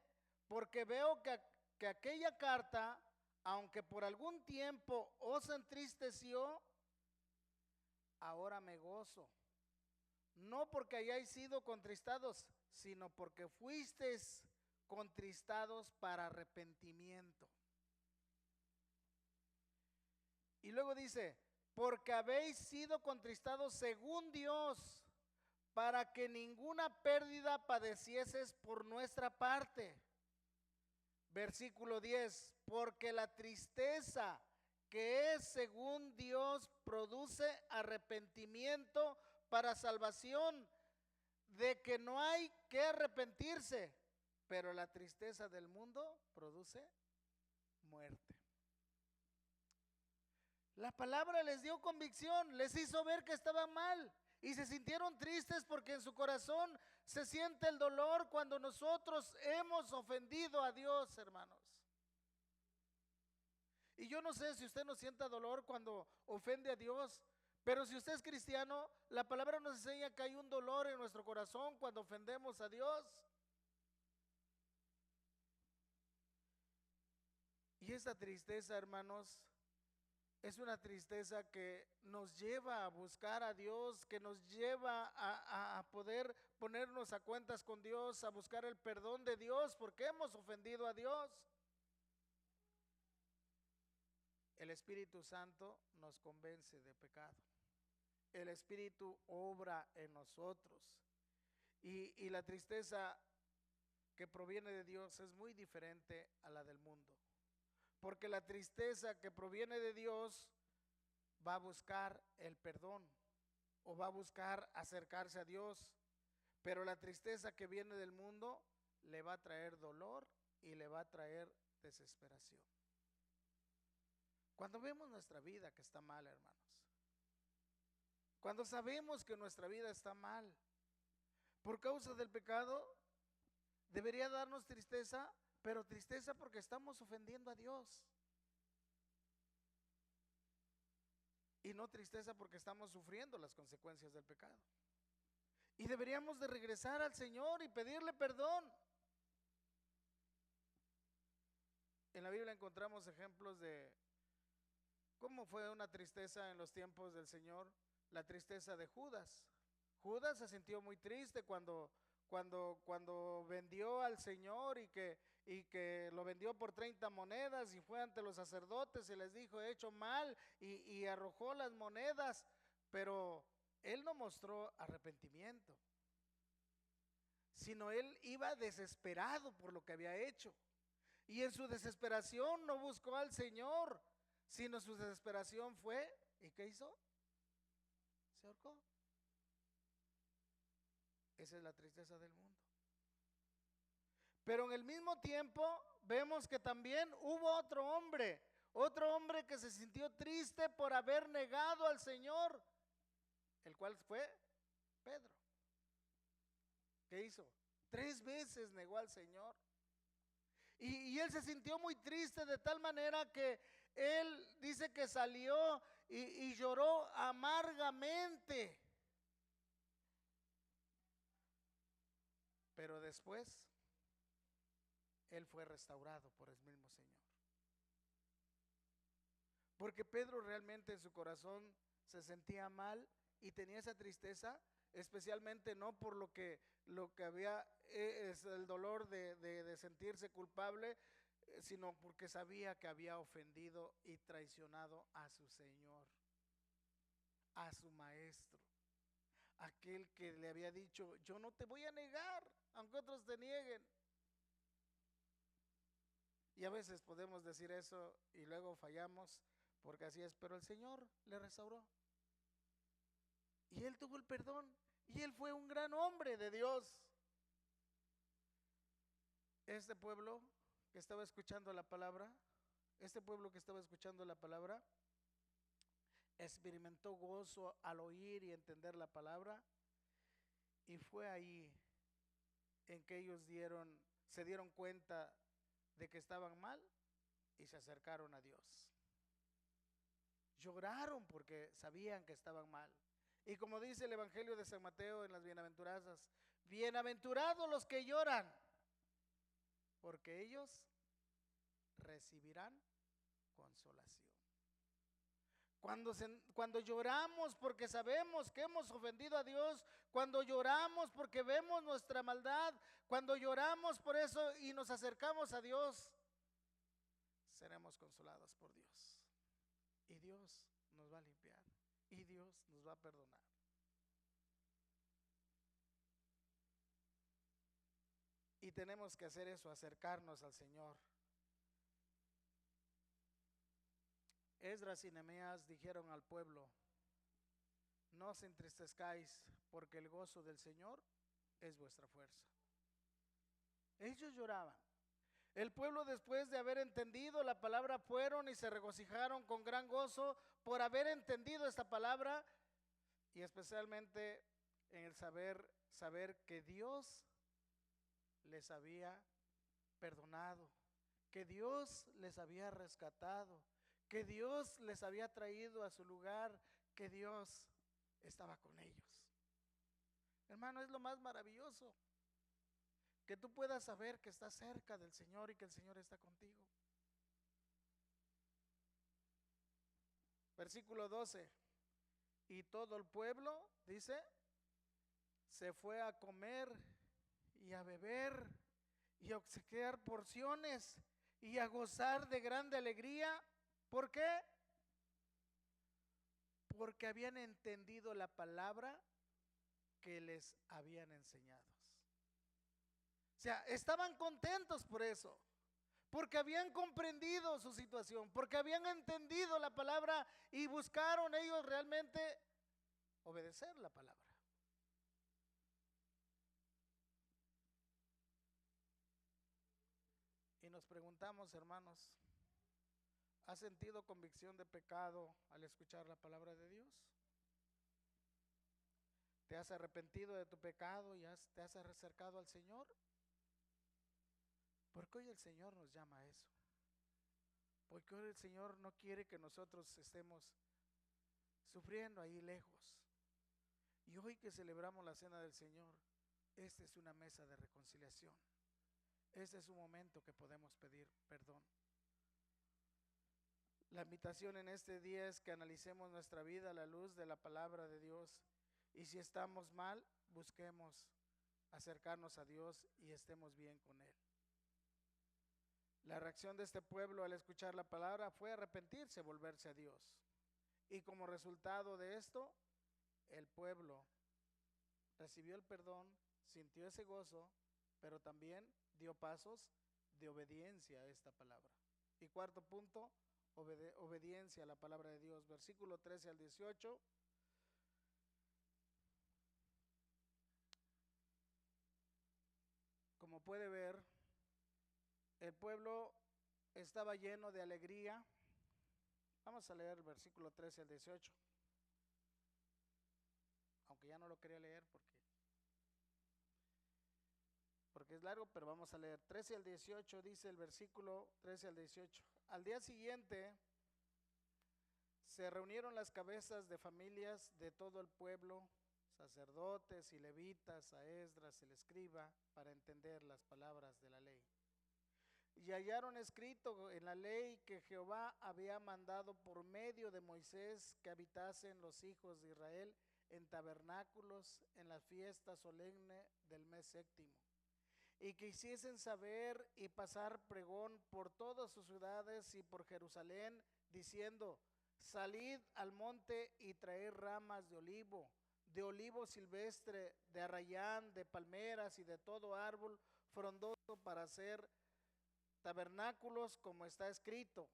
porque veo que aquella carta, aunque por algún tiempo os entristeció, ahora me gozo. No porque hayáis sido contristados, sino porque fuisteis contristados para arrepentimiento. Y luego dice, porque habéis sido contristados según Dios, para que ninguna pérdida padecieses por nuestra parte. Versículo 10, porque la tristeza que es según Dios produce arrepentimiento para salvación, de que no hay que arrepentirse, pero la tristeza del mundo produce muerte. La palabra les dio convicción, les hizo ver que estaban mal y se sintieron tristes porque en su corazón se siente el dolor cuando nosotros hemos ofendido a Dios, hermanos. Y yo no sé si usted no sienta dolor cuando ofende a Dios, pero si usted es cristiano, la palabra nos enseña que hay un dolor en nuestro corazón cuando ofendemos a Dios. Y esa tristeza, hermanos, es una tristeza que nos lleva a buscar a Dios, que nos lleva a poder ponernos a cuentas con Dios, a buscar el perdón de Dios porque hemos ofendido a Dios. El Espíritu Santo nos convence de pecado. El Espíritu obra en nosotros. Y la tristeza que proviene de Dios es muy diferente a la del mundo. Porque la tristeza que proviene de Dios va a buscar el perdón o va a buscar acercarse a Dios. Pero la tristeza que viene del mundo le va a traer dolor y le va a traer desesperación. Cuando vemos nuestra vida que está mal, hermanos, cuando sabemos que nuestra vida está mal por causa del pecado, debería darnos tristeza, pero tristeza porque estamos ofendiendo a Dios. Y no tristeza porque estamos sufriendo las consecuencias del pecado. Y deberíamos de regresar al Señor y pedirle perdón. En la Biblia encontramos ejemplos de cómo fue una tristeza en los tiempos del Señor, la tristeza de Judas. Judas se sintió muy triste cuando vendió al Señor y que lo vendió por 30 monedas y fue ante los sacerdotes y les dijo, he hecho mal, y arrojó las monedas, pero él no mostró arrepentimiento, sino él iba desesperado por lo que había hecho. Y en su desesperación no buscó al Señor, sino su desesperación fue, ¿y qué hizo? Se ahorcó. Esa es la tristeza del mundo. Pero en el mismo tiempo vemos que también hubo otro hombre que se sintió triste por haber negado al Señor, el cual fue Pedro. ¿Qué hizo? 3 veces negó al Señor. Y él se sintió muy triste de tal manera que él dice que salió y lloró amargamente. Pero después él fue restaurado por el mismo Señor. Porque Pedro realmente en su corazón se sentía mal y tenía esa tristeza, especialmente no por lo que había, es el dolor de sentirse culpable, sino porque sabía que había ofendido y traicionado a su Señor, a su Maestro, aquel que le había dicho, yo no te voy a negar, aunque otros te nieguen. Y a veces podemos decir eso y luego fallamos, porque así es, pero el Señor le restauró. Y él tuvo el perdón, y él fue un gran hombre de Dios. Este pueblo que estaba escuchando la palabra, este pueblo que estaba escuchando la palabra, experimentó gozo al oír y entender la palabra, y fue ahí en que ellos se dieron cuenta de que estaban mal y se acercaron a Dios. Lloraron porque sabían que estaban mal. Y como dice el Evangelio de San Mateo en las bienaventuranzas, bienaventurados los que lloran, porque ellos recibirán consolación. Cuando lloramos porque sabemos que hemos ofendido a Dios, cuando lloramos porque vemos nuestra maldad, cuando lloramos por eso y nos acercamos a Dios, seremos consolados por Dios. Y Dios nos va a limpiar. Y Dios nos va a perdonar. Y tenemos que hacer eso, acercarnos al Señor. Esdras y Nehemías dijeron al pueblo: no os entristezcáis, porque el gozo del Señor es vuestra fuerza. Ellos lloraban. El pueblo, después de haber entendido la palabra, fueron y se regocijaron con gran gozo por haber entendido esta palabra, y especialmente en el saber que Dios les había perdonado, que Dios les había rescatado, que Dios les había traído a su lugar, que Dios estaba con ellos. Hermano, es lo más maravilloso, que tú puedas saber que estás cerca del Señor y que el Señor está contigo. Versículo 12. Y todo el pueblo, dice, se fue a comer y a beber y a obsequiar porciones y a gozar de grande alegría. ¿Por qué? Porque habían entendido la palabra que les habían enseñado. O sea, estaban contentos por eso, porque habían comprendido su situación, porque habían entendido la palabra y buscaron ellos realmente obedecer la palabra. Y nos preguntamos, hermanos, ¿has sentido convicción de pecado al escuchar la palabra de Dios? ¿Te has arrepentido de tu pecado y te has acercado al Señor? Porque hoy el Señor nos llama a eso. Porque hoy el Señor no quiere que nosotros estemos sufriendo ahí lejos. Y hoy que celebramos la cena del Señor, esta es una mesa de reconciliación. Este es un momento que podemos pedir perdón. La invitación en este día es que analicemos nuestra vida a la luz de la palabra de Dios. Y si estamos mal, busquemos acercarnos a Dios y estemos bien con Él. La reacción de este pueblo al escuchar la palabra fue arrepentirse, volverse a Dios. Y como resultado de esto, el pueblo recibió el perdón, sintió ese gozo, pero también dio pasos de obediencia a esta palabra. Y cuarto punto, obediencia a la palabra de Dios. Versículo 13 al 18. Como puede ver, el pueblo estaba lleno de alegría. Vamos a leer el versículo 13 al 18. Aunque ya no lo quería leer porque es largo, pero vamos a leer 13 al 18, dice el versículo 13 al 18. Al día siguiente se reunieron las cabezas de familias de todo el pueblo, sacerdotes y levitas, a Esdras el escriba, para entender las palabras de la ley. Y hallaron escrito en la ley que Jehová había mandado por medio de Moisés que habitasen los hijos de Israel en tabernáculos en la fiesta solemne del mes séptimo, y que hiciesen saber y pasar pregón por todas sus ciudades y por Jerusalén, diciendo: salid al monte y traed ramas de olivo silvestre, de arrayán, de palmeras y de todo árbol frondoso para hacer tabernáculos, como está escrito.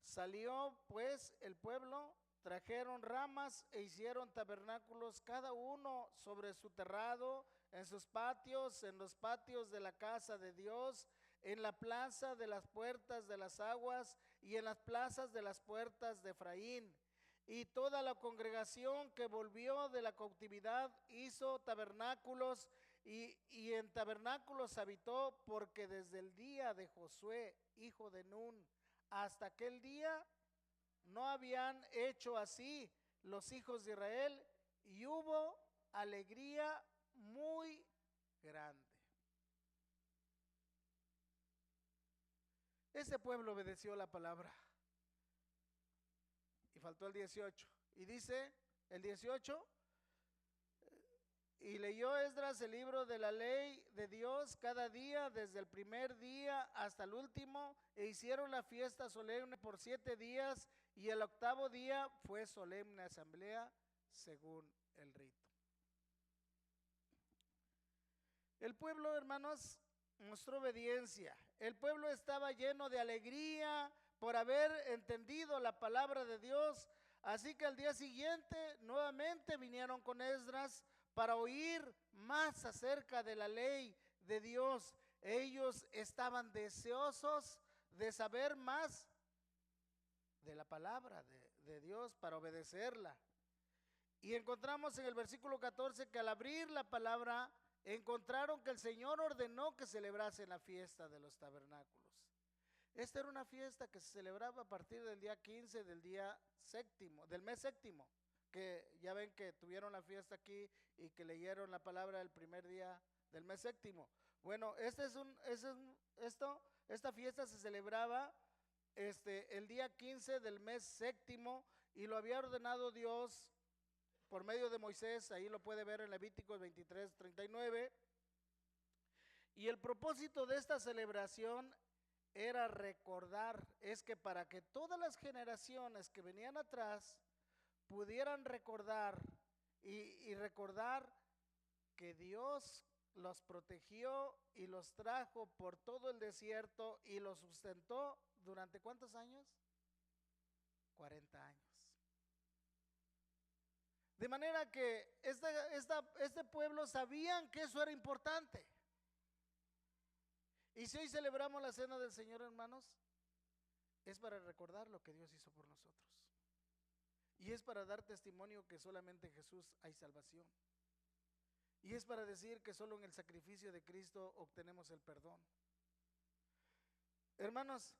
Salió pues el pueblo, trajeron ramas e hicieron tabernáculos, cada uno sobre su terrado, en sus patios, en los patios de la casa de Dios, en la plaza de las puertas de las aguas y en las plazas de las puertas de Efraín. Y toda la congregación que volvió de la cautividad hizo tabernáculos y en tabernáculos habitó, porque desde el día de Josué, hijo de Nun, hasta aquel día no habían hecho así los hijos de Israel, y hubo alegría muy grande. Ese pueblo obedeció la palabra. Y faltó el 18. Y dice el 18, y leyó Esdras el libro de la ley de Dios cada día, desde el primer día hasta el último, e hicieron la fiesta solemne por 7 días, y el 8º día fue solemne asamblea según el rito. El pueblo, hermanos, mostró obediencia. El pueblo estaba lleno de alegría por haber entendido la palabra de Dios. Así que al día siguiente nuevamente vinieron con Esdras para oír más acerca de la ley de Dios. Ellos estaban deseosos de saber más de la palabra de Dios para obedecerla. Y encontramos en el versículo 14 que al abrir la palabra encontraron que el Señor ordenó que celebrasen la fiesta de los tabernáculos. Esta era una fiesta que se celebraba a partir del día 15 del día séptimo, del mes séptimo, que ya ven que tuvieron la fiesta aquí y que leyeron la palabra el primer día del mes séptimo. Bueno, esta fiesta se celebraba el día 15 del mes séptimo, y lo había ordenado Dios por medio de Moisés. Ahí lo puede ver en Levíticos 23:39. Y el propósito de esta celebración era recordar, es que para que todas las generaciones que venían atrás pudieran recordar y recordar que Dios los protegió y los trajo por todo el desierto y los sustentó durante ¿cuántos años? 40 años. De manera que este pueblo sabían que eso era importante. Y si hoy celebramos la cena del Señor, hermanos, es para recordar lo que Dios hizo por nosotros. Y es para dar testimonio que solamente en Jesús hay salvación. Y es para decir que solo en el sacrificio de Cristo obtenemos el perdón. Hermanos,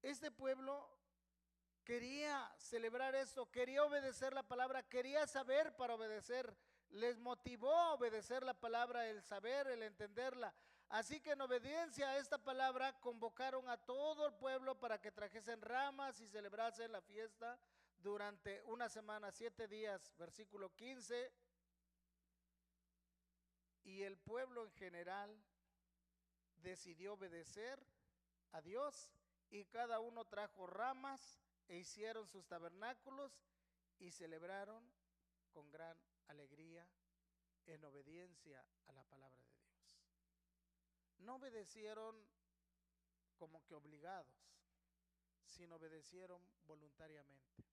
este pueblo quería celebrar esto, quería obedecer la palabra, quería saber para obedecer. Les motivó a obedecer la palabra, el saber, el entenderla. Así que en obediencia a esta palabra convocaron a todo el pueblo para que trajesen ramas y celebrasen la fiesta durante una semana, 7 días, versículo 15. Y el pueblo en general decidió obedecer a Dios, y cada uno trajo ramas e hicieron sus tabernáculos y celebraron con gran alegría en obediencia a la palabra de Dios. No obedecieron como que obligados, sino obedecieron voluntariamente.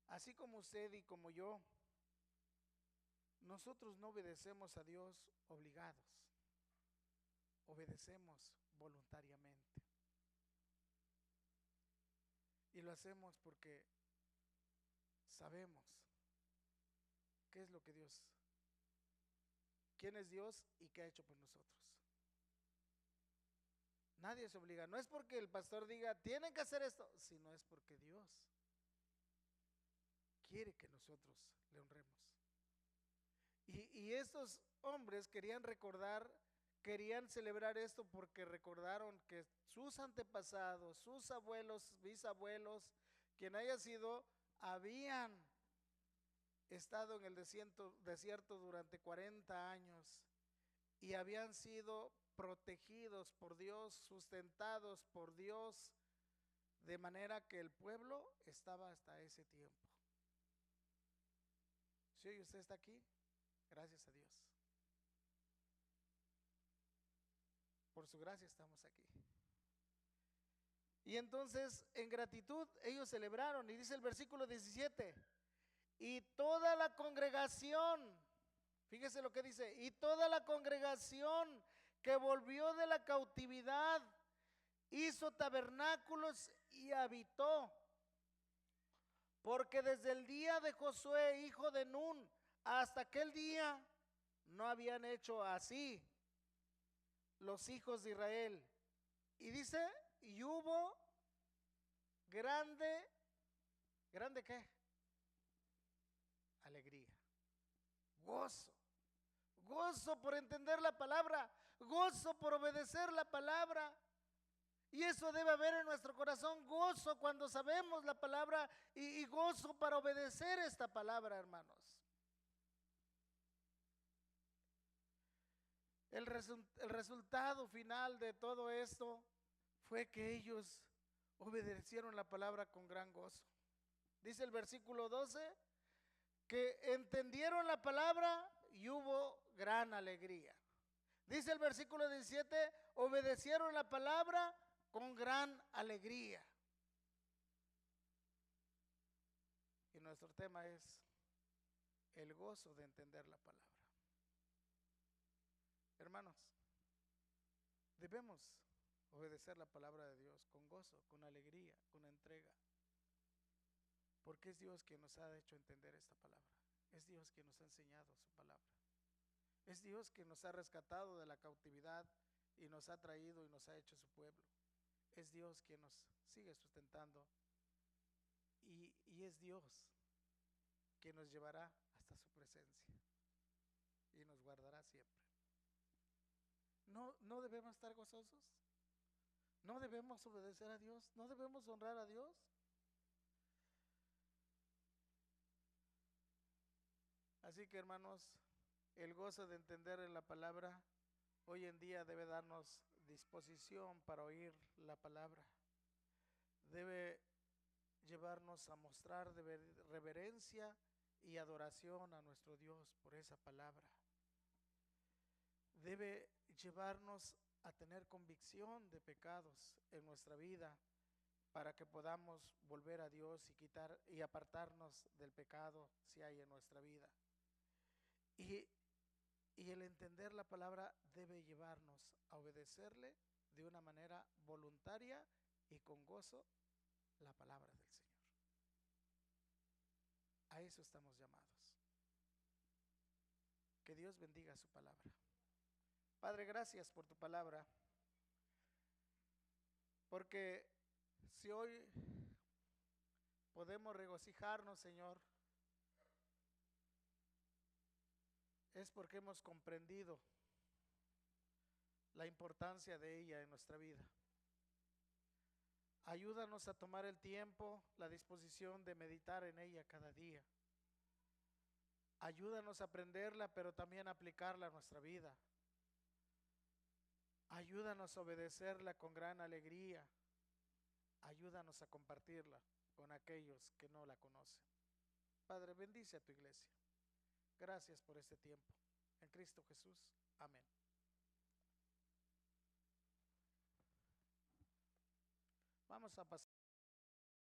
Así como usted y como yo, nosotros no obedecemos a Dios obligados, obedecemos voluntariamente. Y lo hacemos porque sabemos qué es lo que Dios, quién es Dios y qué ha hecho por nosotros. Nadie se obliga, no es porque el pastor diga tienen que hacer esto, sino es porque Dios quiere que nosotros le honremos. Y estos hombres querían recordar, querían celebrar esto porque recordaron que sus antepasados, sus abuelos, bisabuelos, quien haya sido, habían estado en el desierto durante 40 años y habían sido protegidos por Dios, sustentados por Dios, de manera que el pueblo estaba hasta ese tiempo. Si hoy usted está aquí, gracias a Dios. Por su gracia estamos aquí. Y entonces, en gratitud, ellos celebraron, y dice el versículo 17, y toda la congregación, fíjese lo que dice, y toda la congregación que volvió de la cautividad, hizo tabernáculos y habitó. Porque desde el día de Josué, hijo de Nun, hasta aquel día no habían hecho así los hijos de Israel. Y dice, y hubo grande, ¿grande qué? Alegría, gozo, gozo por entender la palabra, gozo por obedecer la palabra. Y eso debe haber en nuestro corazón, gozo cuando sabemos la palabra y gozo para obedecer esta palabra, hermanos. El resultado final de todo esto fue que ellos obedecieron la palabra con gran gozo. Dice el versículo 12, que entendieron la palabra y hubo gran alegría. Dice el versículo 17, obedecieron la palabra con gran alegría. Y nuestro tema es el gozo de entender la palabra. Hermanos, debemos obedecer la palabra de Dios con gozo, con alegría, con entrega. Porque es Dios quien nos ha hecho entender esta palabra. Es Dios quien nos ha enseñado su palabra. Es Dios quien nos ha rescatado de la cautividad y nos ha traído y nos ha hecho su pueblo. Es Dios quien nos sigue sustentando y es Dios quien nos llevará hasta su presencia y nos guardará siempre. No debemos estar gozosos, no debemos obedecer a Dios, no debemos honrar a Dios. Así que, hermanos, el gozo de entender en la palabra hoy en día debe darnos disposición para oír la palabra. Debe llevarnos a mostrar reverencia y adoración a nuestro Dios por esa palabra. Debe llevarnos a tener convicción de pecados en nuestra vida para que podamos volver a Dios y quitar y apartarnos del pecado si hay en nuestra vida. Y el entender la palabra debe llevarnos a obedecerle de una manera voluntaria y con gozo la palabra del Señor. A eso estamos llamados. Que Dios bendiga su palabra. Padre, gracias por tu palabra, porque si hoy podemos regocijarnos, Señor, es porque hemos comprendido la importancia de ella en nuestra vida. Ayúdanos a tomar el tiempo, la disposición de meditar en ella cada día. Ayúdanos a aprenderla, pero también a aplicarla a nuestra vida. Ayúdanos a obedecerla con gran alegría. Ayúdanos a compartirla con aquellos que no la conocen. Padre, bendice a tu iglesia. Gracias por este tiempo. En Cristo Jesús. Amén. Vamos a pasar.